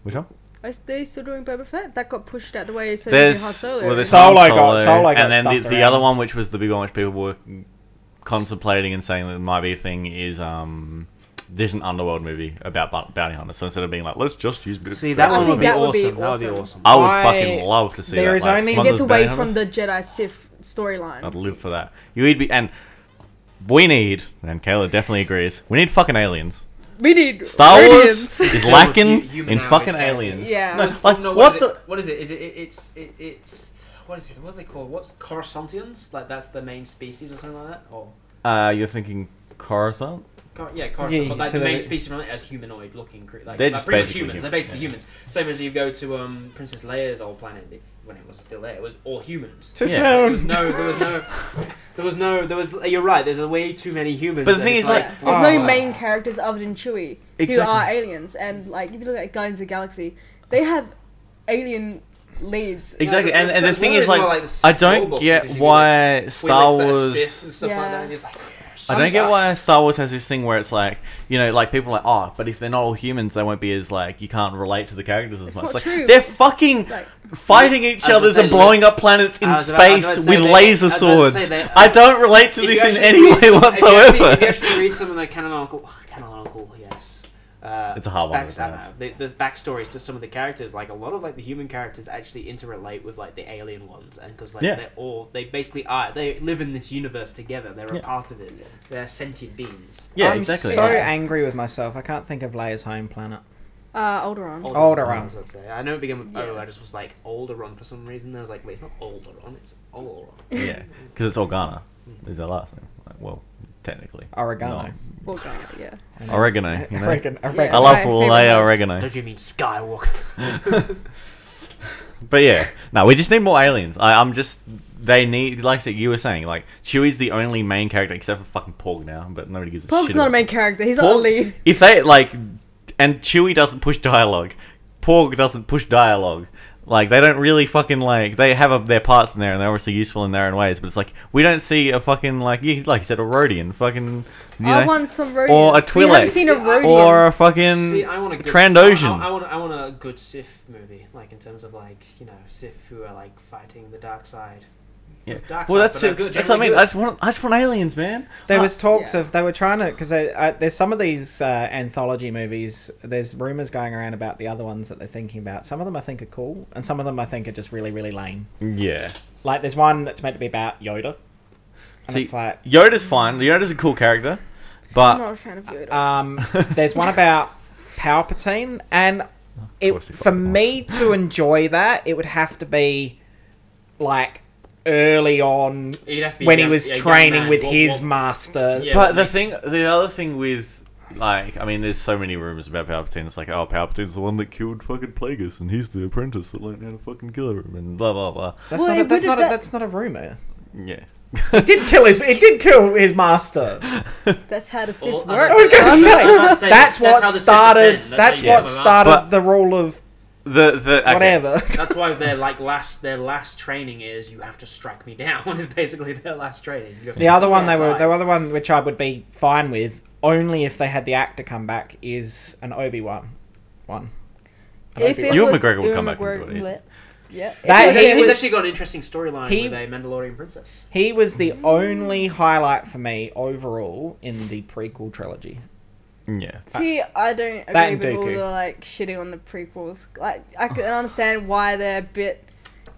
Which one? Are they still doing Boba Fett? That got pushed out the way so There's Han Solo. well, there's Solo Han Solo got and then stuffed the around. other one, which was the big one, which people were contemplating and saying that it might be a thing, is there's an underworld movie about bounty hunters. So instead of being like, let's just use See, that I one think would be that would be awesome. That would be awesome. awesome. I would I- fucking love to see there that. is like, only- It Smuggler's gets away Bounty from Hunters. the Jedi Sith storyline. I'd live for that. You'd be, and we need, and Kayla definitely agrees, we need fucking aliens. We need Star Wars Radiance. is lacking in Humanoid fucking characters. aliens. Yeah. No, No, like, no, what is the? it? What is it? Is it? It's. What is it? What are they called? What's Coruscantians? Like that's the main species or something like that? Or You're thinking Coruscant? Coruscant. Yeah, But like so the main they- species from it as humanoid looking. Like They're like just pretty much basically humans. They're humans, basically yeah. humans. Same as you go to Princess Leia's old planet. When it was still there, it was all humans. too Yeah. soon. There was. You're right. There's way too many humans. But the that thing it's is, like, There's no Oh. main characters other than Chewie who Exactly. are aliens, and like if you look at Guardians of the Galaxy, they have alien leads. Exactly, it's and the so thing weird is, as well, like, the I Sith don't rulebooks, get because you why get Star Winnix as Wars. Sith and stuff like Yeah. that. And it's like, I don't get why Star Wars has this thing where it's like, you know, like people are like, oh, but if they're not all humans, they won't be as like, you can't relate to the characters as It's much. not Like true. they're fucking Like, fighting each I was other gonna and say, blowing up planets in I was about to space say with they- laser I was about to swords. say they- I don't relate to if you this in actually any read way some- whatsoever. If you actually read some of the canonical, yes. It's a hard one to I pronounce. don't know. There's backstories to some of the characters. Like a lot of like the human characters actually interrelate with like the alien ones, and because like Yeah. they basically are. They live in this universe together. They're a Yeah. part of it. They're sentient beings. Yeah, I'm exactly. so Yeah. angry with myself. I can't think of Leia's home planet. Alderaan. Alderaan. That's what I'd say. I know it began with O. Yeah. I just was like Alderaan for some reason. I was like, wait, it's not Alderaan. It's Alderaan. Yeah, because it's Organa. Is their last name? Like, well, technically. Oregano. No. Organa, yeah. And Oregano, it's- you know? Oregano. Yeah. I Oregano. love My favorite Leia one. Oregano. Don't you mean Skywalker? But yeah, no, we just need more aliens. I'm just, they need, like you were saying, like, Chewie's the only main character, except for fucking Porg now, but nobody gives a Porg's shit not a about main character. He's not a Porg- lead. If they, like, and Chewie doesn't push dialogue, Porg doesn't push dialogue. Like, they don't really fucking, like, they have their parts in there, and they're obviously useful in their own ways, but it's like, we don't see a fucking, like you said, a Rhodian, fucking, you I know, want some Rhodians. or a We haven't Twi'lek, seen a Rhodian. or a fucking See, I want a good Trandoshan. I want a good Sith movie, like in terms of like Sith who are like fighting the dark side. Yeah. With dark Well, side, that's but are it. good, That's what I mean. generally I just want aliens, man. There was talks Yeah. of they were trying to because there's some of these anthology movies. There's rumors going around about the other ones that they're thinking about. Some of them I think are cool, and some of them I think are just really really lame. Yeah. Like there's one that's meant to be about Yoda, and See, it's like Yoda's fine. Yoda's a cool character, I'm but not a fan of Yoda. there's one about Palpatine, and course he for fucking me to enjoy that, it would have to be like early on You'd have to be when a he young- was a young training man. with What- his what- master. Yeah. but makes- the other thing with, like, I mean, there's so many rumors about Palpatine. It's like, oh, Palpatine's the one that killed fucking Plagueis, and he's the apprentice that learned how to fucking kill him, and blah blah blah. That's Well, not. it That's would've not. that- That's not a rumor. Yeah. It did kill his master. That's how the Sith Well, works. I was gonna son. say, I was about to say, that's that's what how the Sith started. ascend. That's That's what how you started But- the rule of Okay. whatever. That's why their last training is you have to strike me down. Is basically their last training. You have to The other kill one our the ties. other one which I would be fine with, only if they had the actor come back, is an Obi-Wan one. An If it Obi-Wan. Ewan was McGregor would Ewan come back and do it McGregor- easy. Yeah. That If it he was- He's was- actually got an interesting storyline he- with a Mandalorian princess. He was the only highlight for me overall in the prequel trilogy. Yeah. See, I don't That agree and with all Dooku. the like shitting on the prequels. Like, I can understand why they're a bit.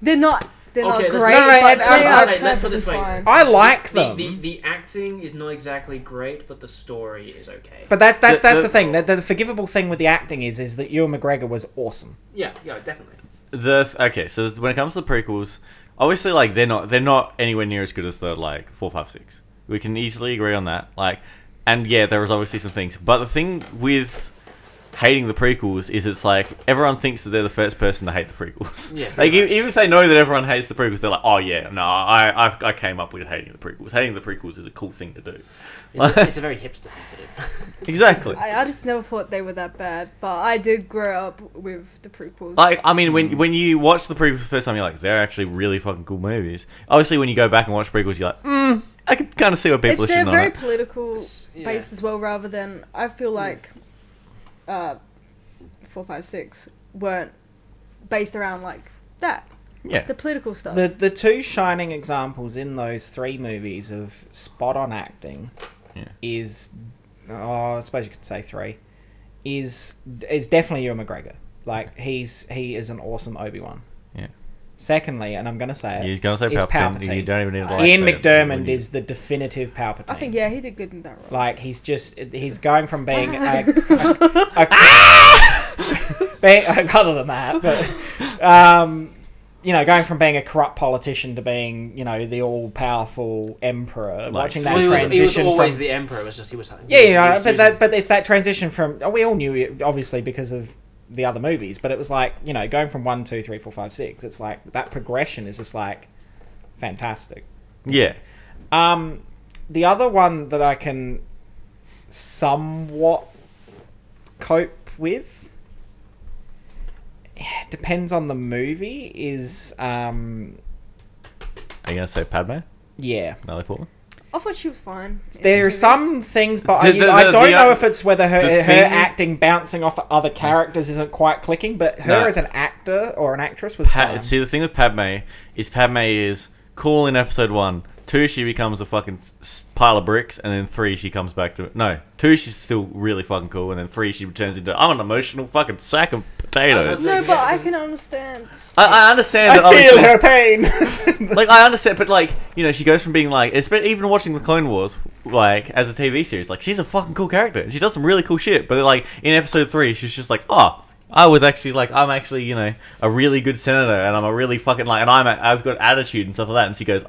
They're not they're not Okay, great. let's- but no, they I- are I- let's put it this perfectly way. fine. I like them. The acting is not exactly great, but the story is okay. But that's The- the thing. The forgivable thing with the acting is that Ewan McGregor was awesome. Yeah, definitely. Okay, so when it comes to the prequels, obviously, like they're not anywhere near as good as the like 4, 5, 6. We can easily agree on that. Like, and yeah, there was obviously some things, but the thing with hating the prequels is it's like everyone thinks that they're the first person to hate the prequels. Yeah, like pretty much. even if they know that everyone hates the prequels, they're like, oh yeah, no, I came up with hating the prequels. Hating the prequels is a cool thing to do. It's a very hipster thing to do. Exactly. I just never thought they were that bad, but I did grow up with the prequels. Like, I mean, when you watch the prequels the first time, you're like, they're actually really fucking cool movies. Obviously, when you go back and watch prequels, you're like, I can kind of see what people are they're shitting on very it. political Yeah. based as well, rather than I feel like 4, 5, 6 weren't based around like that. Yeah. The political stuff. The two shining examples in those 3 movies of spot on acting is, I suppose you could say 3, is definitely Ewan McGregor. Like he is an awesome Obi-Wan. Yeah. Secondly, and I'm gonna say it, He's going to say is Palpatine. You don't even need to like Ian say it. McDiarmid is the definitive Palpatine. I think he did good in that role. Like he's going from being other than that, but going from being a corrupt politician to being, the all-powerful emperor. Like, watching that Well, transition he was always from the emperor. It was just he was. but it's that transition from. We all knew it, obviously, because of the other movies, but it was like, going from 1, 2, 3, 4, 5, 6. It's like that progression is just like fantastic. Yeah. The other one that I can somewhat cope with, depends on the movie, is Are you going to say Padme? yeah. Natalie Portman? I thought she was fine. There are some things, but I don't the know if it's whether her thing- acting bouncing off other characters isn't quite clicking, but her No. as an actor or an actress was fine. See, the thing with Padme is cool in episode 1. 2, she becomes a fucking pile of bricks, and then 3, she comes back to... No, 2, she's still really fucking cool, and then 3, she turns into... I'm an emotional fucking sack of potatoes. No, but I can understand. I understand that I feel obviously- her pain. Like, I understand, but, like, she goes from being, like... Even watching the Clone Wars, like, as a TV series, like, she's a fucking cool character. She does some really cool shit, but, like, in episode 3, she's just like, I'm actually, a really good senator, and I'm a really fucking, like... And I've got attitude and stuff like that, and she goes,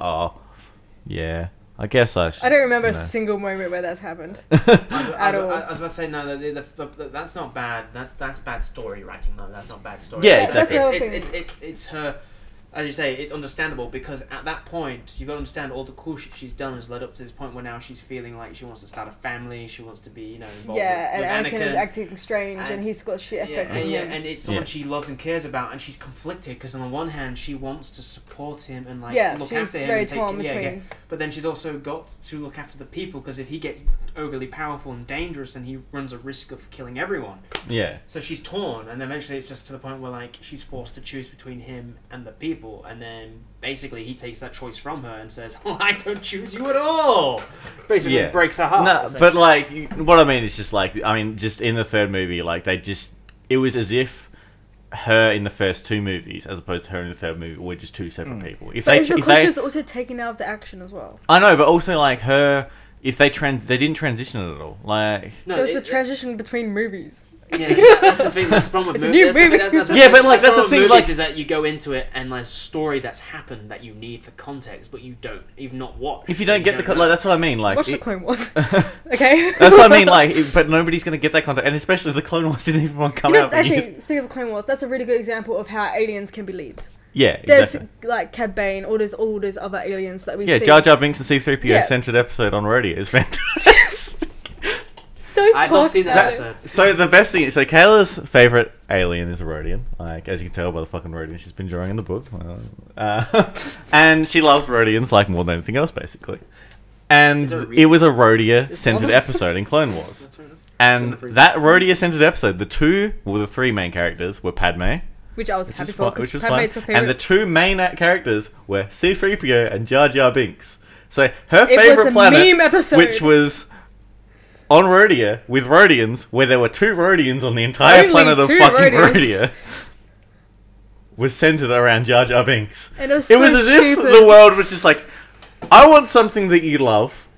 yeah, I guess I should... I don't remember a single moment where that's happened. I At all. was about to say no. That's not bad. That's bad story writing. No, that's not bad story. Yeah, That's the other It's her. As you say, it's understandable because at that point you've got to understand all the cool shit she's done has led up to this point where now she's feeling like she wants to start a family. She wants to be, involved Yeah, with and Anakin is Anakin. acting strange, and he's got shit affecting him. And it's someone she loves and cares about, and she's conflicted because on the one hand she wants to support him and look she's after him, very and take, torn between. but then she's also got to look after the people because if he gets overly powerful and dangerous, then he runs a risk of killing everyone. Yeah. So she's torn, and eventually it's just to the point where she's forced to choose between him and the people, and then basically he takes that choice from her and says, I don't choose you at all. Basically breaks her heart. No, but what I mean is just just in the 3rd movie, it was as if her in the first 2 movies, as opposed to her in the 3rd movie, were just 2 separate people. But she was also taken out of the action as well. I know, but also her, if they didn't transition it at all. There was a transition between movies. Yeah, that's the thing. That's the problem with It's a movies. new movie. That's that's the thing. Movies is that you go into it and there's story that's happened that you need for context, but you don't even not watch. If you don't get that's what I mean. Watch the Clone Wars. Okay. That's what I mean. But nobody's gonna get that context, and especially the Clone Wars didn't even come out. Actually, speaking of Clone Wars, that's a really good example of how aliens can be leads. Yeah, There's exactly. Cad Bane, all those other aliens that we've seen. Jar Jar Binks and C-3PO Yeah. centered episode on Rhodey is fantastic. Don't I've talk not seen that about it. episode. So the best thing, Kayla's favorite alien is a Rhodian. As you can tell by the fucking Rhodian she's been drawing in the book, and she loves Rhodians more than anything else, basically. And it was a Rhodia-centered episode in Clone Wars. And that Rhodia-centered episode, the 3 main characters were Padme, Which I was happy for, which because was Padme's fun, my favorite. and the 2 main characters were C-3PO and Jar Jar Binks. So her It was favorite a planet, meme episode. which was on Rhodia with Rhodians, where there were 2 Rhodians on the entire Only planet of 2 fucking Rhodians. Rhodia. was centered around Jar Jar Binks. And it was as if the world was just like, I want something that you love,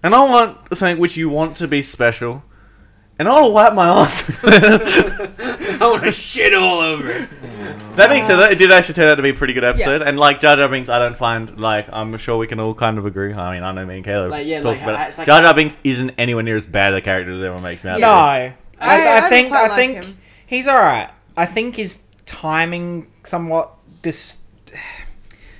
and I want something which you want to be special, and I want to wipe my ass. I want to shit all over it. That being said, it did actually turn out to be a pretty good episode, and like Jar Jar Binks, I don't find like I'm sure we can all kind of agree. I mean, I know me and Caleb talked about it. Like Jar Jar Binks isn't anywhere near as bad a character as everyone makes me out. No, I think quite like him. he's all right. I think his timing somewhat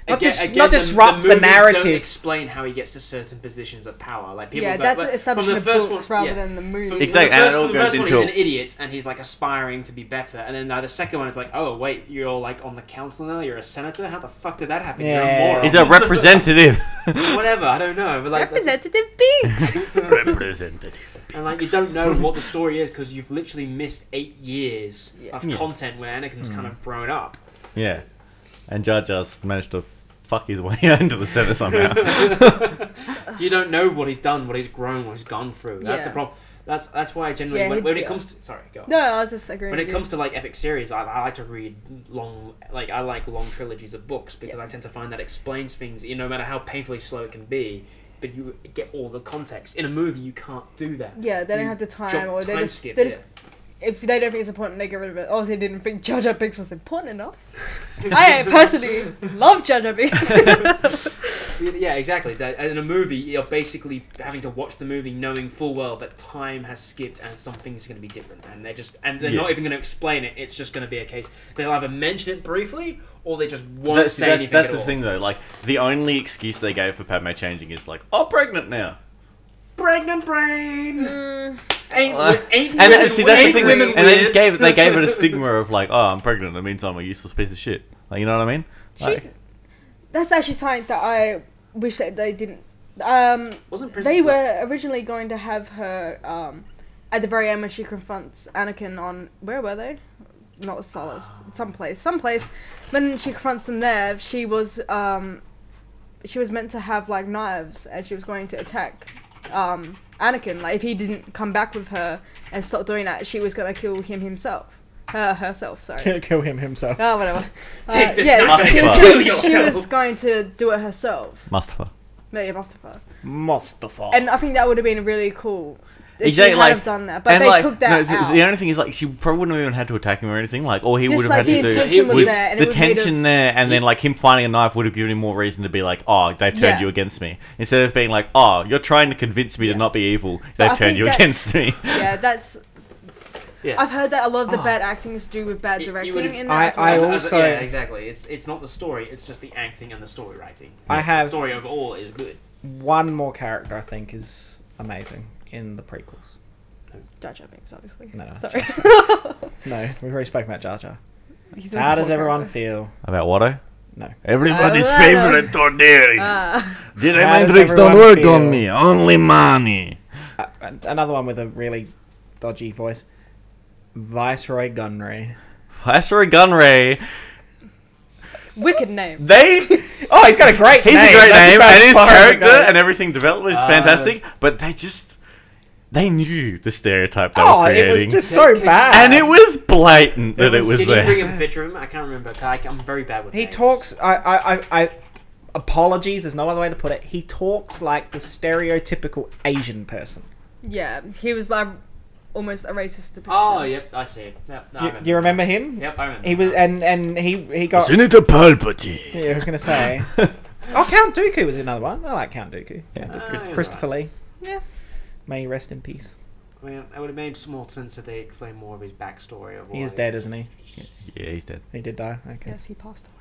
not disrupts the narrative. Don't explain how he gets to certain positions of power. Like people, that's an assumption of books rather than the movie. Exactly. The first one, he's an idiot and he's like aspiring to be better, and then the second one is like, oh wait, you're like on the council now. You're a senator. How the fuck did that happen? Yeah. You're a moron. He's a representative. Whatever. I don't know. But like Representative Binks. Representative. And like you don't know what the story is because you've literally missed 8 years of content where Anakin's kind of grown up. Yeah, and Jar Jar's managed to fuck his way into the Senate somehow. You don't know what he's done, what he's grown, what he's gone through. That's the problem. That's why I generally when it comes to go on. No, I was just agreeing. When it comes to like epic series, I like to read long trilogies of books because I tend to find that explains things. No matter how painfully slow it can be, but you get all the context. In a movie, you can't do that. Yeah, they don't have the time, or they just if they don't think it's important, they get rid of it. Obviously, they didn't think Jar Jar Binks was important enough. I personally love Jar Jar Binks. Yeah, exactly. In a movie, you're basically having to watch the movie knowing full well that time has skipped and some things are going to be different, and they're not even going to explain it. It's just going to be a case they'll either mention it briefly or they just won't say anything. That's the thing, though. Like the only excuse they gave for Padme changing is like, "Oh, pregnant now." Pregnant brain. That's the thing. And they gave it a stigma of like, oh, I'm pregnant. That means I'm a useless piece of shit. Like, you know what I mean? Like, that's actually something that I wish that they didn't. They were originally going to have her at the very end when she confronts Anakin on where were they? Not Solace, someplace. When she confronts them there, she was meant to have like knives and she was going to attack Anakin. Like if he didn't come back with her and stop doing that, she was gonna kill him herself. Sorry. Kill him himself. Oh, whatever. Take this. She was going to do it herself. Mustafa. Yeah, Mustafa. Mustafa. And I think that would have been really cool. If Exactly, she had have done that, but they took that out. The only thing is, like, she probably wouldn't have even had to attack him or anything. Like, all he would have had to do was the tension there, and then like him finding a knife would have given him more reason to be like, oh, they've turned you against me, instead of being like, oh, you're trying to convince me to not be evil. They've turned you against me. Yeah, that's. Yeah. I've heard that a lot of the bad acting is to do with bad directing. Yeah, exactly. It's not the story; it's just the acting and the story writing. The story overall is good. One more character I think is amazing in the prequels. Jar Jar Binks, obviously. No, sorry. No, we've already spoken about Jar Jar. How does everyone feel about Watto? No. Everybody's favorite Torneri. Jedi mind tricks don't work on me. Only money. Another one with a really dodgy voice. Viceroy Gunray. Viceroy Gunray. Wicked name. Oh, he's got a great name. He's a great name, and his character and everything developed is fantastic. But they knew the stereotype they were creating. It was just so bad. And it was blatant that it was there. Did you bring a picture of him? I can't remember. I'm very bad with names. He talks... I apologies, there's no other way to put it. He talks like the stereotypical Asian person. Yeah, he was like almost a racist depiction. Oh, yep, I see it. Yep, you remember him? Yep, I remember. He was, and he got... Senator Palpatine. Yeah, I was going to say. Count Dooku was another one. I like Count Dooku. Yeah, Christopher Lee. Yeah. May he rest in peace. I mean, it would have made more sense if they explained more of his backstory. He is dead, isn't he? Yeah, he's dead. He did die. Okay. Yes, he passed away.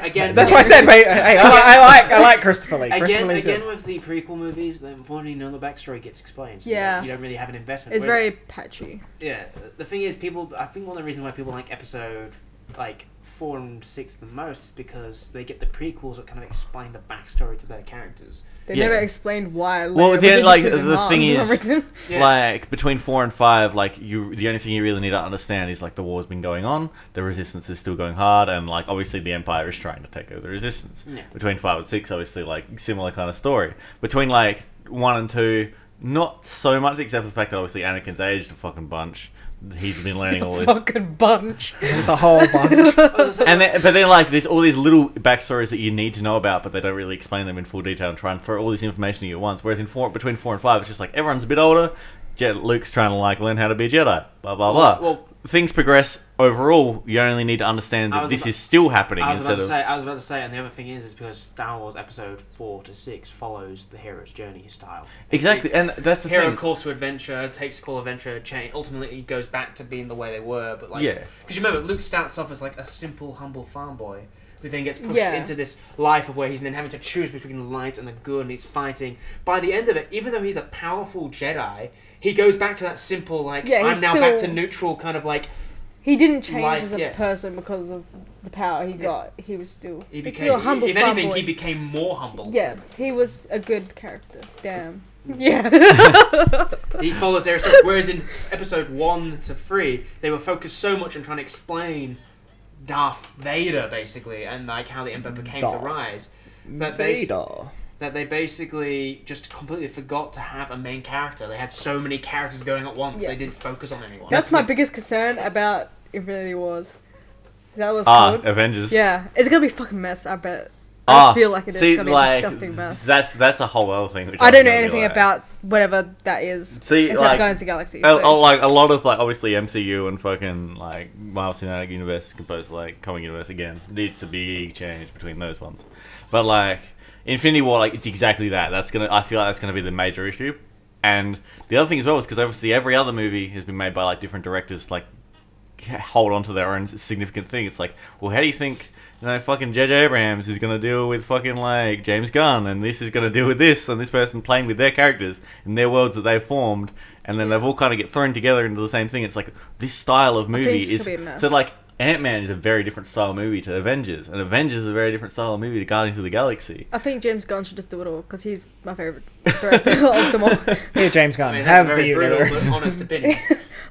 Again, that's why I said, mate. Hey, I like Christopher Lee. Again, with the prequel movies, then only the backstory gets explained. So you don't really have an investment. It's very patchy. Yeah, the thing is, I think one of the reasons why people like episode 4 and 6 the most is because they get the prequels that kind of explain the backstory to their characters. They never explained why. Well, the thing is, like between 4 and 5, like the only thing you really need to understand is like the war's been going on, the resistance is still going hard, and like obviously the Empire is trying to take over the resistance. Yeah. Between 5 and 6, obviously like similar kind of story. Between like 1 and 2, not so much, except for the fact that obviously Anakin's aged a fucking bunch. he's been learning all this. Fucking bunch. There's a whole bunch. But then like there's all these little backstories that you need to know about, but they don't really explain them in full detail and try and throw all this information at you at once. Whereas between 4 and 5, it's just like everyone's a bit older. Luke's trying to like learn how to be a Jedi. Blah blah blah. Well, things progress overall. You only need to understand that this is still happening I was about instead to say, and the other thing is because Star Wars Episode 4 to 6 follows the hero's journey style. Exactly, and that's the hero thing. calls to adventure, takes call adventure, ultimately he goes back to being the way they were. But like, Yeah. because you remember Luke starts off as like a simple, humble farm boy, who then gets pushed Yeah. into this life of where he's then having to choose between the light and the good, and he's fighting. By the end of it, even though he's a powerful Jedi, he goes back to that simple like, Yeah, I'm he's now back to still- neutral kind of like. He didn't change Life, as a yeah. person because of the power he got. He was still. He he's became, still a humble if anything, fanboy. he became more humble. Yeah, he was a good character. Damn. Yeah. He follows their stuff. Whereas in episode 1 to 3, they were focused so much on trying to explain Darth Vader, basically, and like how the Emperor came to rise. That they basically just completely forgot to have a main character. They had so many characters going at once, Yeah. they didn't focus on anyone. That's my biggest concern about Infinity Wars. That was called. Avengers. Yeah, it's gonna be a fucking mess. I bet. I just feel like it is gonna be a disgusting mess. That's a whole other thing. Which I don't know gonna be anything like- about whatever that is. See, except like, Guardians of the Galaxy. like a lot of like obviously MCU and fucking like Marvel Cinematic Universe composed to like comic universe again needs a big change between those ones, but like Infinity War, like it's exactly that. I feel like that's gonna be the major issue, and the other thing as well is because obviously every other movie has been made by like different directors, like hold on to their own significant thing. It's like, well, how do you think? Fucking J.J. Abrams is going to deal with fucking, like, James Gunn, and this is going to deal with this, and this person playing with their characters in their worlds that they've formed, and then they've all kind of get thrown together into the same thing. It's like, this style of movie is... So, like, Ant-Man is a very different style movie to Avengers, and Avengers is a very different style of movie to Guardians of the Galaxy. I think James Gunn should just do it all, because he's my favourite director of them all. Here, James Gunn, I mean, have that's a the very brutal universe. but honest opinion.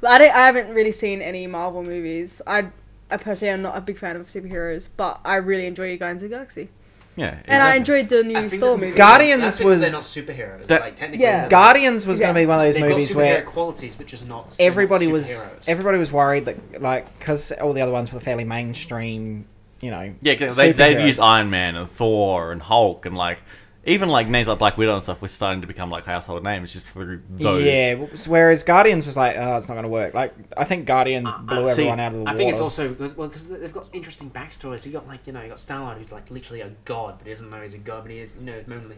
But I haven't really seen any Marvel movies. I personally am not a big fan of superheroes, but I really enjoy Guardians of the Galaxy. Yeah, exactly. And I enjoyed the I new think Thor that's- movie. Guardians that's was- because they're not superheroes. That- Like, technically, Yeah. they're- Guardians was going to be one of those they've movies got where superhero qualities, but just not. everybody not was superheroes. worried that, like, because all the other ones were fairly mainstream, you know. Yeah, exactly. They've superheroes. used Iron Man and Thor and Hulk and like even like names like Black Widow and stuff were starting to become like household names just through those. Yeah, whereas Guardians was like, oh, it's not going to work. Like, I think Guardians blew see, everyone out of the water. I think it's also because they've got interesting backstories. You got you got Star-Lord who's like literally a god, but he doesn't know he's a god, but he is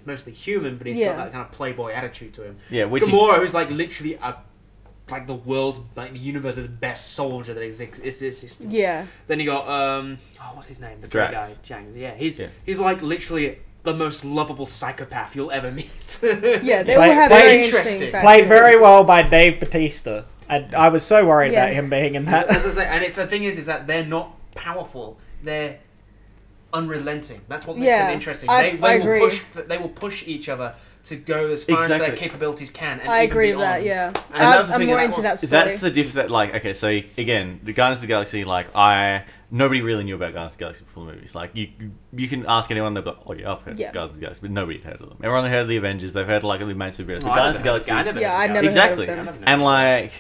mostly human, but he's got that kind of playboy attitude to him. Yeah, which Gamora, who's like literally like the world, like the universe's best soldier that exists. Yeah. Then you got what's his name? The great guy, Drax. Jang. Yeah, he's like literally the most lovable psychopath you'll ever meet. Yeah, they Play- all have play- very interesting. interesting Played backstories. very well by Dave Bautista. I was so worried Yeah. about him being in that. As I say, and it's the thing is that they're not powerful. They're unrelenting. That's what makes them interesting. I agree. They will push each other to go as far as their Exactly. capabilities can. And I even agree with beyond. that, yeah. And that's the I'm thing more that into that story. That's the diff that like okay, so again, the Guardians of the Galaxy, like nobody really knew about Guardians of the Galaxy before the movies. Like you can ask anyone, they'll be like, oh yeah, I've heard Yeah. of Guardians of the Galaxy, but nobody had heard of them. Everyone had heard of the Avengers, they've heard like the main superheroes, but I Guardians of the never Galaxy, heard of Yeah, I Guardians. never exactly, heard of them. and like.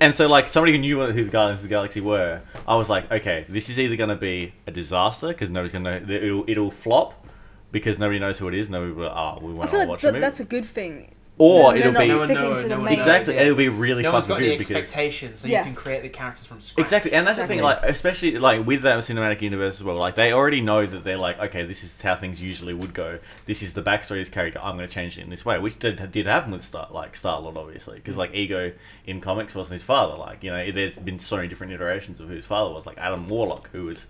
And so, like, somebody who knew who the Guardians of the Galaxy were, I was like, okay, this is either going to be a disaster, because nobody's going to know, it'll flop, because nobody knows who it is, nobody will, we I want feel to watch like the movie. that's a good thing. Or They're it'll not be... No one sticking knows, to no the one main. knows. Exactly, Yeah. it'll be really No one's fucking got any good, because... expectations, so Yeah. you can create the characters from scratch. Exactly, and that's the thing, Exactly. like, especially, like, with that cinematic universe as well, like, they already know that they're like, okay, this is how things usually would go, this is the backstory of this character, I'm going to change it in this way, which did happen with Star-Lord, obviously, because, like, Ego in comics wasn't his father, like, you know, there's been so many different iterations of who his father was, like, Adam Warlock, who was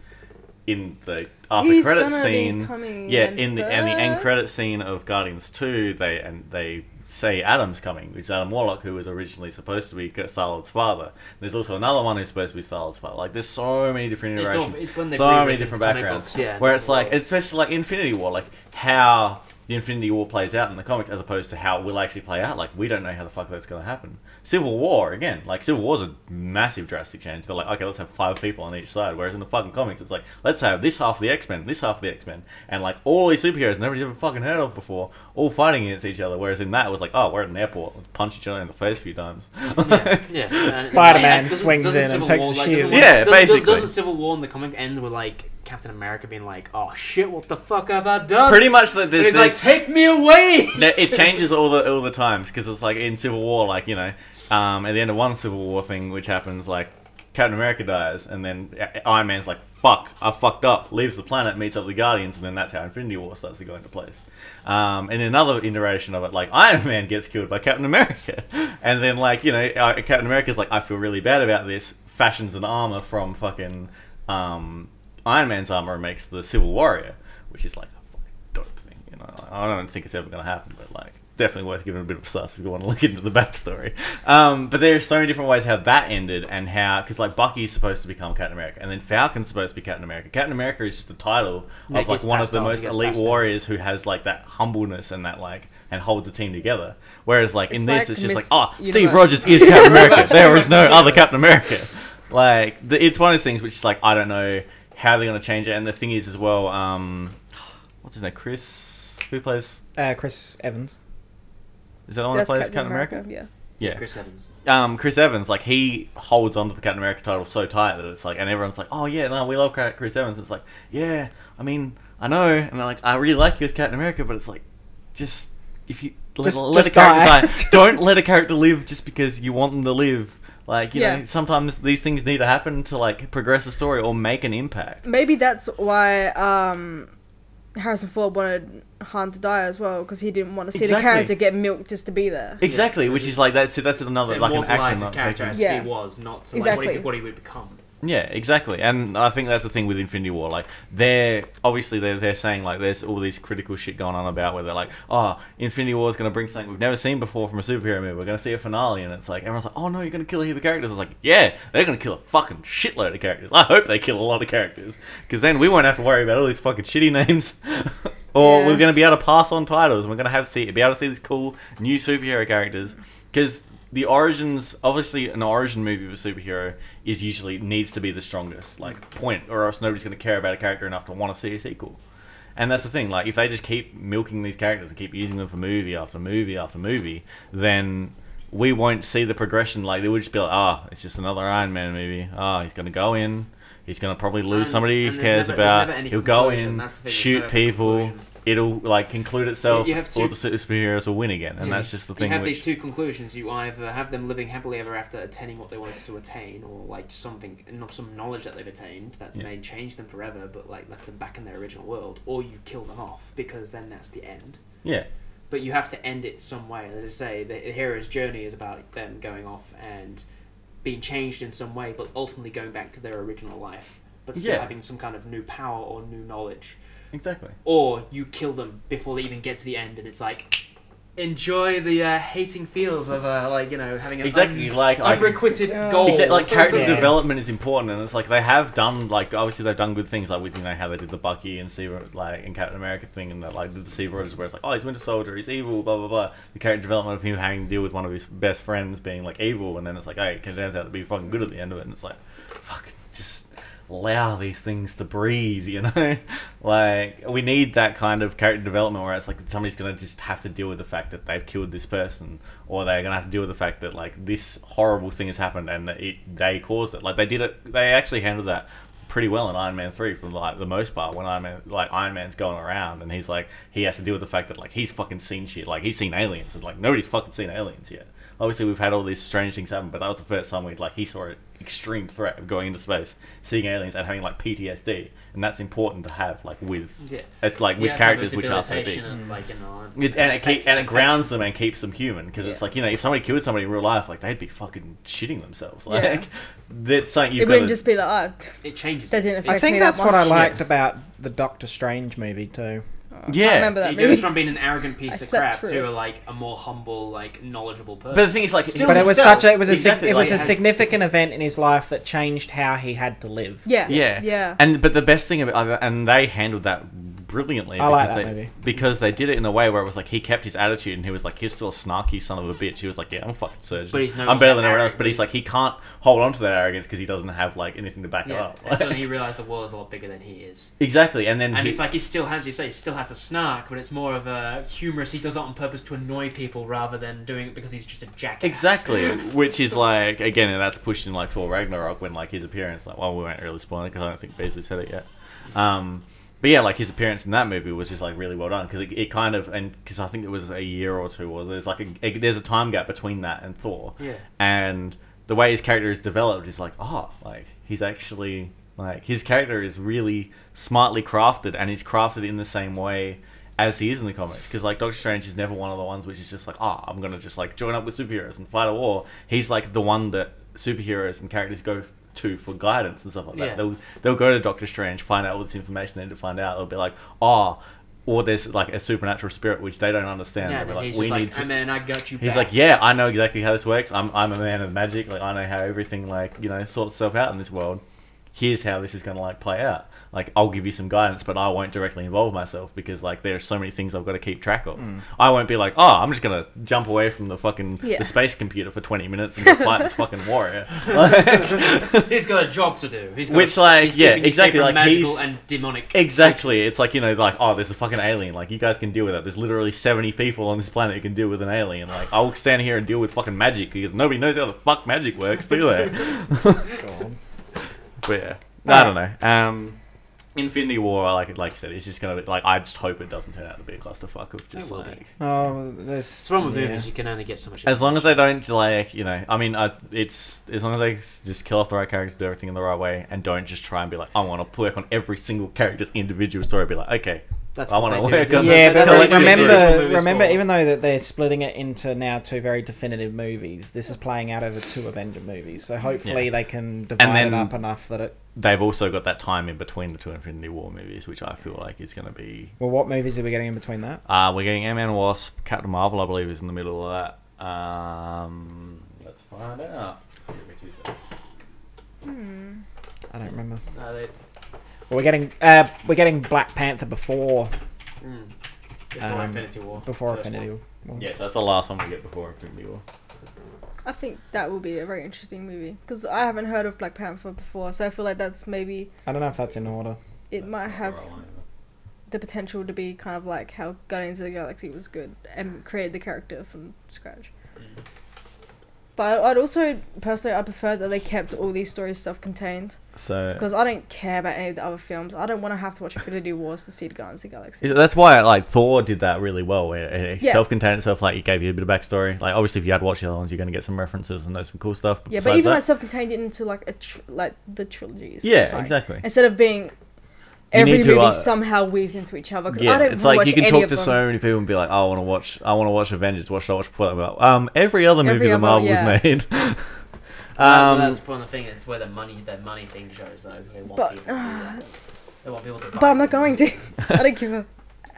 in the after He's credits gonna be scene, coming yeah, in in the end credit scene of Guardians 2, they say Adam's coming, which is Adam Warlock, who was originally supposed to be Star-Lord's father. There's also another one who's supposed to be Star-Lord's father. Like, there's so many different iterations, It's when they've so many rewritten different comic backgrounds. books, yeah, where it's the like, world. especially like Infinity War, like how the Infinity War plays out in the comics as opposed to how it will actually play out. Like, we don't know how the fuck that's going to happen. Civil War, again, like, Civil War's a massive drastic change. They're like, okay, let's have 5 people on each side. Whereas in the fucking comics, it's like, let's have this half of the X-Men, this half of the X-Men, and like all these superheroes nobody's ever fucking heard of before, all fighting against each other. Whereas in that, it was like, oh, we're at an airport, let's punch each other in the face a few times. Yeah. Spider-Man swings in and takes a shield. Yeah, basically. Doesn't Civil War in the comic end with like Captain America being like, "Oh shit, what the fuck have I done?" Pretty much that. He's like, "Take me away." It changes all the times because it's like in Civil War, like, you know, at the end of one Civil War thing, which happens, like Captain America dies, and then Iron Man's like, "Fuck, I fucked up." Leaves the planet, meets up with the Guardians, and then that's how Infinity War starts to go into place. And another iteration of it, like Iron Man gets killed by Captain America, and then like, you know, Captain America's like, "I feel really bad about this." Fashions an armor from fucking Iron Man's armor and makes the Civil Warrior, which is like a fucking dope thing. You know, I don't think it's ever going to happen, but like, definitely worth giving a bit of a sus if you want to look into the backstory. But there's so many different ways how that ended, and how, because like Bucky's supposed to become Captain America, and then Falcon's supposed to be Captain America. Captain America is just the title of like one of the most elite warriors who has like that humbleness and that like, and holds the team together. Whereas like in this, it's just like, oh, Steve Rogers is Captain America. There is no other Captain America. Like, it's one of those things which is like, I don't know how they're going to change it. And the thing is as well, what's his name? Chris? Who plays? Chris Evans. Is that the one that plays Captain America? Yeah, Chris Evans. Chris Evans, like, he holds onto the Captain America title so tight that it's like, and everyone's like, oh yeah, no, we love Chris Evans. It's like, yeah, I mean, I know, and they're like, I really like you as Captain America, but it's like, just, if you let a character die. Don't let a character live just because you want them to live. Like, you know, sometimes these things need to happen to like progress the story or make an impact. Maybe that's why Harrison Ford wanted Han to die as well, because he didn't want to see the character get milked just to be there. Exactly, which is like that's another like an actor character as he was, not so like what he would become. Yeah, exactly, and I think that's the thing with Infinity War. Like, they're saying like there's all these critical shit going on about where they're like, oh, Infinity War is going to bring something we've never seen before from a superhero movie. We're going to see a finale, and it's like everyone's like, oh no, you're going to kill a heap of characters. It's like, yeah, they're going to kill a fucking shitload of characters. I hope they kill a lot of characters, because then we won't have to worry about all these fucking shitty names, or we're going to be able to pass on titles. And we're going to be able to see these cool new superhero characters, because the origins, obviously an origin movie of a superhero is usually needs to be the strongest, like, point, or else nobody's going to care about a character enough to want to see a sequel. And that's the thing, like, if they just keep milking these characters and keep using them for movie after movie after movie, then we won't see the progression. Like, they would just be like, it's just another Iron Man movie. He's going to go in, he's going to probably lose somebody he cares about, he'll go in, shoot people, it'll like conclude itself, all the superheroes will win again, and that's just the thing. You have these two conclusions: you either have them living happily ever after, attaining what they wanted to attain, or like something, not some knowledge that they've attained that's made change them forever, but like left them back in their original world, or you kill them off, because then that's the end. Yeah. But you have to end it some way. As I say, the hero's journey is about them going off and being changed in some way, but ultimately going back to their original life, but still having some kind of new power or new knowledge. Exactly. Or you kill them before they even get to the end, and it's like, enjoy the hating feels of like, you know, having an unrequited goal. Exactly, like, character development is important, and it's like they have done, like, obviously they've done good things, like with, you know, how they did the Bucky and and Captain America thing, and like did the Steve Rogers, where it's like, oh, he's Winter Soldier, he's evil, blah blah blah. The character development of him having to deal with one of his best friends being like evil, and then it's like, hey, it turns out to be fucking good at the end of it, and it's like, fuck, just allow these things to breathe, you know? Like, we need that kind of character development where it's like somebody's gonna just have to deal with the fact that they've killed this person, or they're gonna have to deal with the fact that like this horrible thing has happened and that they caused it. Like, they actually handled that pretty well in Iron Man 3 for like the most part, when Iron Man's going around and he's like, he has to deal with the fact that like he's fucking seen shit, like he's seen aliens, and like nobody's fucking seen aliens yet. Obviously, we've had all these strange things happen, but that was the first time he saw an extreme threat of going into space, seeing aliens, and having like PTSD, and that's important to have, like with it's like with characters which are so big, and, like, you know, it grounds them and keeps them human, because it's like, you know, if somebody killed somebody in real life, like they'd be fucking shitting themselves. Like that's something you've got. It wouldn't just be like, it changes. I think that's what I liked about the Doctor Strange movie too. I remember that he goes from being an arrogant piece of crap to like a more humble, like knowledgeable person. But the thing is, like, it was a significant event in his life that changed how he had to live. Yeah. But the best thing about and they handled that brilliantly. I like that movie. Because they did it in a way where it was like he kept his attitude and he was like, he's still a snarky son of a bitch. He was like, yeah, I'm a fucking surgeon. But he's no I'm better than longer everyone else. arrogant. But he's like, he can't hold on to that arrogance because he doesn't have like anything to back it Yeah, up. and suddenly he realised the world is a lot bigger than he is. Exactly, and then It's like he still has, you say, he still has the snark, but it's more of a humorous. He does it on purpose to annoy people rather than doing it because he's just a jackass. Exactly, which is like, again, and that's pushed in like Thor Ragnarok when like his appearance, like, well, we won't really spoil it because I don't think Beasley said it yet. But yeah, like his appearance in that movie was just like really well done because it kind of, and because I think it was a year or two, or there's like there's a time gap between that and Thor. Yeah. And the way his character is developed is like, oh, like he's actually like his character is really smartly crafted, and he's crafted in the same way as he is in the comics. Because like Doctor Strange is never one of the ones which is just like, oh, I'm gonna just like join up with superheroes and fight a war. He's like the one that superheroes and characters go to for guidance and stuff like that. Yeah. They'll go to Doctor Strange, find out all this information they need to find out. They'll be like, oh, or there's like a supernatural spirit which they don't understand. Yeah, They'll be and like, he's we just need like, to. "Hey man, I got you He's back." like, yeah, I know exactly how this works. I'm a man of magic. Like I know how everything like sorts itself out in this world. Here's how this is gonna like play out. Like I'll give you some guidance, but I won't directly involve myself because like there's so many things I've got to keep track of. I won't be like, oh, I'm just gonna jump away from the fucking the space computer for 20 minutes and go fight this fucking warrior. Like, he's got a job to do. He's got which a, like he's yeah, keeping you exactly safe from like magical he's and demonic. exactly. creatures. It's like like oh, there's a fucking alien. Like you guys can deal with it. There's literally 70 people on this planet who can deal with an alien. Like I'll stand here and deal with fucking magic because nobody knows how the fuck magic works, do they? God. But yeah, I don't know. Infinity War, like you said, it's just gonna be like I just hope it doesn't turn out to be a clusterfuck of just It will like. be. Oh, there's. It's wrong with movies. You can only get so much. As long as they don't like, I mean, it's as long as they just kill off the right characters, do everything in the right way, and don't just try and be like, I want to work on every single character's individual story. Be like, okay, That's I what want to they work do. on. Yeah, That's but what they do in the original movies remember, for. even though that they're splitting it into now two very definitive movies, this is playing out over two Avenger movies. So hopefully they can divide it up enough that it. They've also got that time in between the two Infinity War movies, which I feel like is going to be. Well, what movies are we getting in between that? We're getting Ant-Man and Wasp, Captain Marvel, I believe, is in the middle of that. Let's find out. Give me 2 seconds. I don't remember. No, they, Well, we're getting Black Panther before before Infinity War. Before First Infinity one. War. Yes, that's the last one we get before Infinity War. I think that will be a very interesting movie because I haven't heard of Black Panther before, so I feel like that's maybe I don't know if that's in order. it might have the potential to be kind of like how Guardians of the Galaxy was good and created the character from scratch. But I'd also personally I prefer that they kept all these stories self-contained So because I don't care about any of the other films. I don't want to have to watch Infinity Wars to see the Guardians of the Galaxy. that's why like Thor did that really well. Where it Yeah. self-contained itself, like it gave you a bit of backstory. Like obviously, if you had watched the other ones, you're going to get some references and know some cool stuff. Yeah, but besides even that, like self-contained it into like like the trilogies. yeah, Sorry. exactly. Instead of being You every need to, movie somehow weaves into each other. 'Cause I Yeah, don't it's like watch you can any talk of to them. so many people and be like, oh, I want to watch Avengers. What should I watch before that? Well, every other movie that other, Marvel yeah. has made. Well, that's one of the things. It's where the money thing shows though. They want But- people to do that. They want people to. But I'm not going to. I don't give a.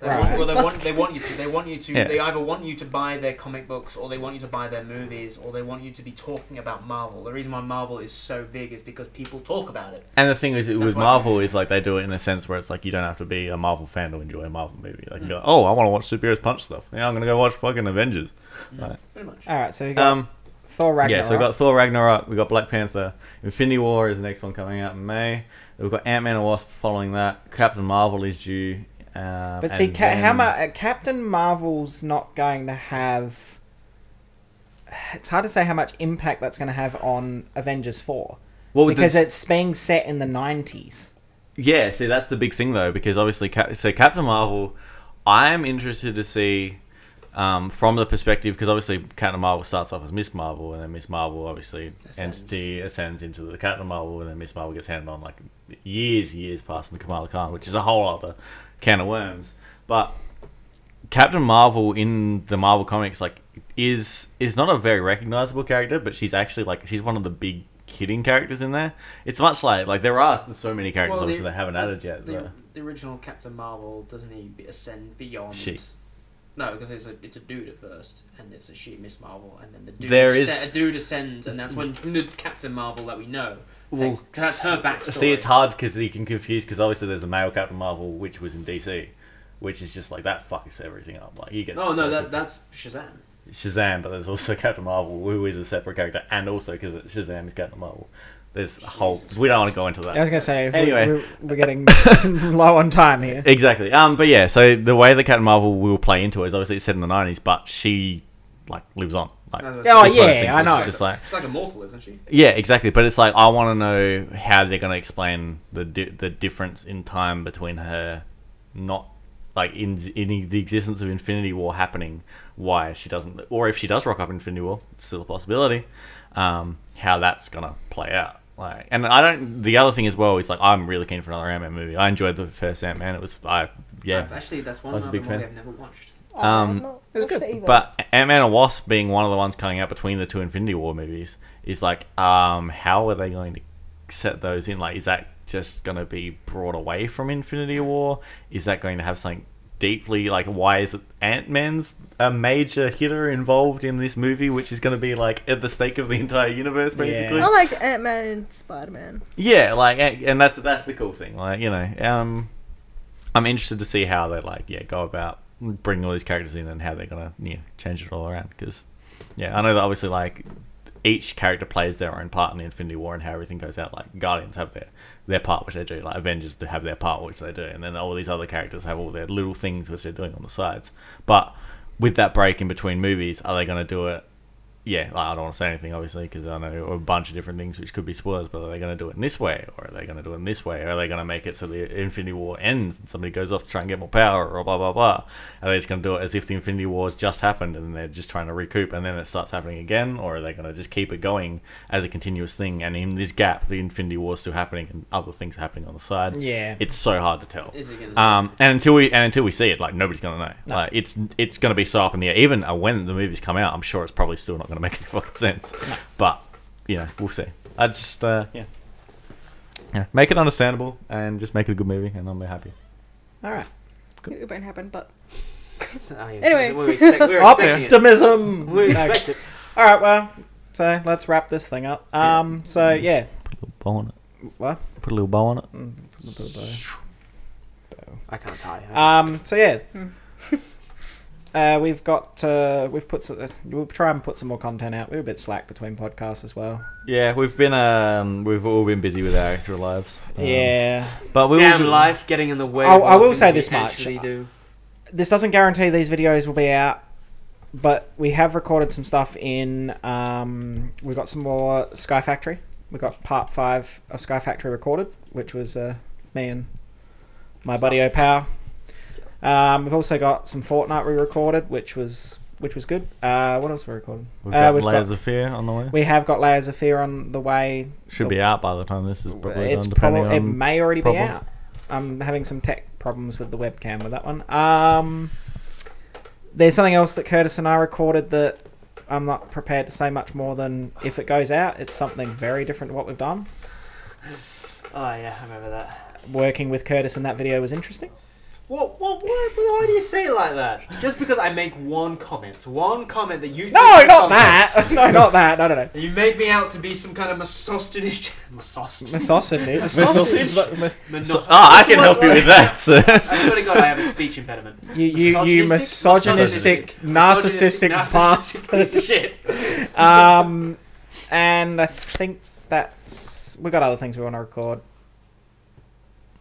Well, they want you to. They want you to. Yeah. They either want you to buy their comic books, or they want you to buy their movies, or they want you to be talking about Marvel. The reason why Marvel is so big is because people talk about it. And the thing is, with why Marvel, it is like they do it in a sense where it's like you don't have to be a Marvel fan to enjoy a Marvel movie. Like you go, oh, I want to watch superheroes punch stuff. Yeah, I'm gonna go watch fucking Avengers. Right. Pretty much. All right, so you got Thor Ragnarok. Yeah, so we got Thor Ragnarok, we got Black Panther, Infinity War is the next one coming out in May. We've got Ant-Man and Wasp following that. Captain Marvel is due. But see, and then- how much Captain Marvel's not going to have. It's hard to say how much impact that's going to have on Avengers 4 because it's being set in the 90s. Yeah, see, that's the big thing though, because obviously, Captain Marvel, I'm interested to see from the perspective, because obviously Captain Marvel starts off as Miss Marvel, and then Miss Marvel obviously ascends into the Captain Marvel, and then Miss Marvel gets handed on like years past into Kamala Khan, which is a whole other can of worms. But Captain Marvel in the Marvel comics like is not a very recognizable character, but she's actually like she's one of the big kidding characters in there. It's much like there are so many characters obviously they haven't added yet. The original Captain Marvel doesn't he ascend beyond? She. No, because it's a dude at first, and it's a she, Miss Marvel, and then the dude a dude ascends, and that's when the Captain Marvel that we know. That's her backstory. See, it's hard because you can confuse because obviously there's a male Captain Marvel which was in DC, which is just like that fucks everything up. Like he gets. Oh so no, that's Shazam. Shazam, but there's also Captain Marvel, who is a separate character, and also because Shazam is Captain Marvel. There's a whole. We don't want to go into that. I was gonna say. Anyway, we're getting low on time here. Exactly. But yeah, so the way that Captain Marvel will play into it is obviously it's set in the 90s, but she like lives on. Like, Oh it's one of those yeah, things I where know. It's just like She's like immortal, isn't she? yeah, exactly. But it's like I want to know how they're going to explain the difference in time between her not like in the existence of Infinity War happening, why she doesn't, or if she does rock up in Infinity War, it's still a possibility. How that's going to play out. Like, and I don't. The other thing as well is like I'm really keen for another Ant-Man movie. I enjoyed the first Ant-Man. It was Actually, that's one I was a of big the fan. movie I've never watched. It's good. But Ant-Man and Wasp being one of the ones coming out between the two Infinity War movies is like, how are they going to set those in? Like, is that just going to be brought away from Infinity War? Is that going to have something deeply, like, why is it Ant-Man's a major hitter involved in this movie, which is going to be like at the stake of the entire universe, basically? Yeah. I like Ant-Man and Spider-Man. Yeah, like, and that's the cool thing. Like, you know, I'm interested to see how they go about bringing all these characters in and how they're gonna change it all around. Because I know that obviously like each character plays their own part in the Infinity War and how everything goes out. Like Guardians have their part which they do, like Avengers have their part which they do, and then all these other characters have all their little things which they're doing on the sides. But with that break in between movies, are they gonna do it? Yeah, like, I don't want to say anything, obviously, because I know a bunch of different things which could be spoilers, but are they going to do it in this way, or are they going to do it in this way, or are they going to make it so the Infinity War ends and somebody goes off to try and get more power, or blah, blah, blah? Are they just going to do it as if the Infinity War has just happened and they're just trying to recoup and then it starts happening again, or are they going to just keep it going as a continuous thing, and in this gap, the Infinity War is still happening and other things are happening on the side? Yeah. It's so hard to tell. Is it gonna And until we see it, like, nobody's going to know. No. Like, it's going to be so up in the air. Even when the movies come out, I'm sure it's probably still not going to make any fucking sense. But we'll see. I just make it understandable and just make it a good movie, and I'll be happy. All right. It won't happen, but Anyway, we were expecting it. Optimism. We expect it. All right. Well, so let's wrap this thing up. So yeah. Put a little bow on it. What? Put a little bow on it. I can't tie. So yeah. We've we'll try and put some more content out. We're a bit slack between podcasts as well. Yeah, we've all been busy with our actual lives. Yeah. But Damn life getting in the way. I will of say things this we much. actually do. This doesn't guarantee these videos will be out, but we have recorded some stuff in. We've got some more Sky Factory. We've got part 5 of Sky Factory recorded, which was me and my buddy O'Power. We've also got some Fortnite re-recorded, which was good. What else we recorded? We've got Layers of Fear on the way. We have got Layers of Fear on the way. Should be out by the time this is probably It's done, depending on it may already problems. be out. I'm having some tech problems with the webcam with that one. There's something else that Curtis and I recorded that I'm not prepared to say much more than if it goes out. It's something very different to what we've done. Oh yeah, I remember that. Working with Curtis in that video was interesting. What? Why do you say it like that? Just because I make one comment that you take No, in not context, that. No, not that. No. You make me out to be some kind of misogynist. Misogyny. I can help you with that, sir. I swear to God, I have a speech impediment. You misogynistic, narcissistic bastard. Shit. And I think we got other things we want to record.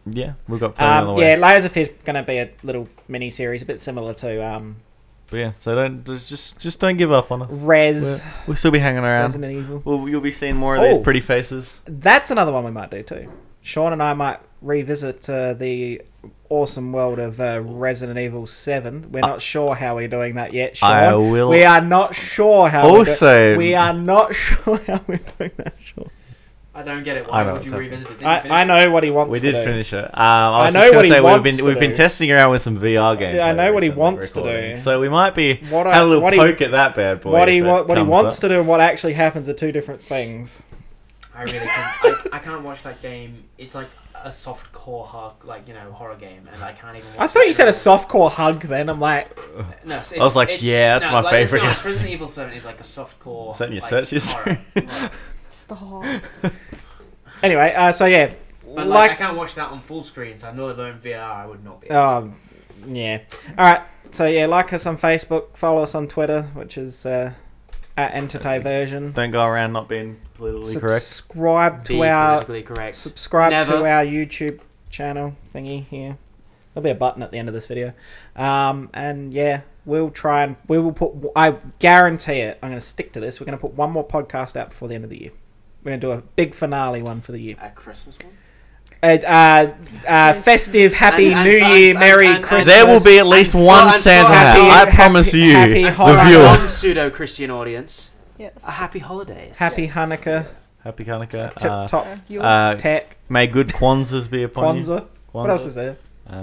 Yeah, we've got plenty on the way. Yeah, Layers of Fear is going to be a little mini series, a bit similar to But yeah, so don't give up on us. We'll still be hanging around. Resident Evil. You'll be seeing more of these pretty faces. That's another one we might do too. Sean and I might revisit the awesome world of Resident Evil 7. We're not sure how we're doing that yet, Sean. We are not sure how. We are not sure how we're doing that, Sean. I don't get it. Why would you revisit it? I know what he wants to do. We did finish it. I was just going to say we've been testing around with some VR games. Yeah, I know what he wants to do. So we might be having a little poke at that bad boy. What he wants to do and what actually happens are two different things. I really can't. I can't watch that game. It's like a soft core horror game, and I can't even. Watch I thought you said a softcore hug. Then I'm like, no. I was like, yeah, that's my favorite. No, Resident Evil 7 is like a soft core. Is that in your search history? Anyway, so yeah. But I can't watch that on full screen, so I know that in VR I would not be able to. Yeah. All right. So yeah, like us on Facebook, follow us on Twitter, which is at Diversion. Don't go around not being politically correct. Subscribe to Be our politically correct. subscribe Never. to our YouTube channel thingy here. There'll be a button at the end of this video. And yeah, we will put. I guarantee it. I'm going to stick to this. We're going to put one more podcast out before the end of the year. We're going to do a big finale one for the year. A Christmas one. Festive, Happy New Year, Merry Christmas. There will be at least one Santa hat. I promise you, happy the viewer. Non-pseudo-Christian audience. Yes. A happy holidays. Happy Hanukkah. Happy Hanukkah. Tip top. Tech. May good Kwanzas be upon you. Kwanzaa. What else is there? I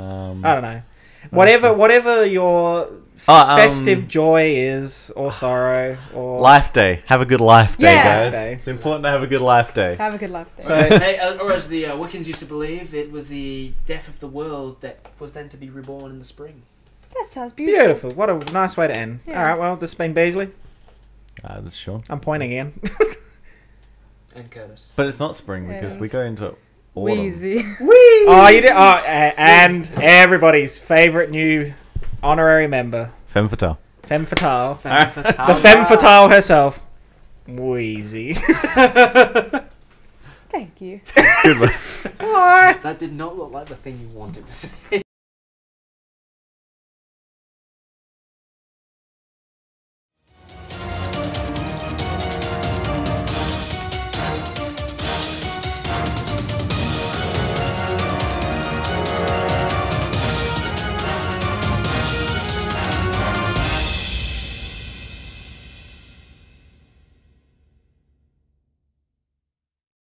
don't know. Whatever. Whatever your festive joy is, or sorrow, or Life Day. Have a good Life Day, Yeah. guys. It's important to have a good Life Day. Have a good life day. So- Or as the Wiccans used to believe, it was the death of the world that was then to be reborn in the spring. That sounds beautiful. Beautiful. What a nice way to end. Yeah. All right. Well, this has been Beasley. That's sure. I'm pointing again. And Curtis. But it's not spring because we go into autumn. Wheezy. Oh, you did. Oh, and everybody's favorite new honorary member, Femme Fatale. Femme Fatale, Femme the Fatale. Femme Fatale herself, Wheezy. Thank you. Good one. Bye. That did not look like the thing you wanted to say.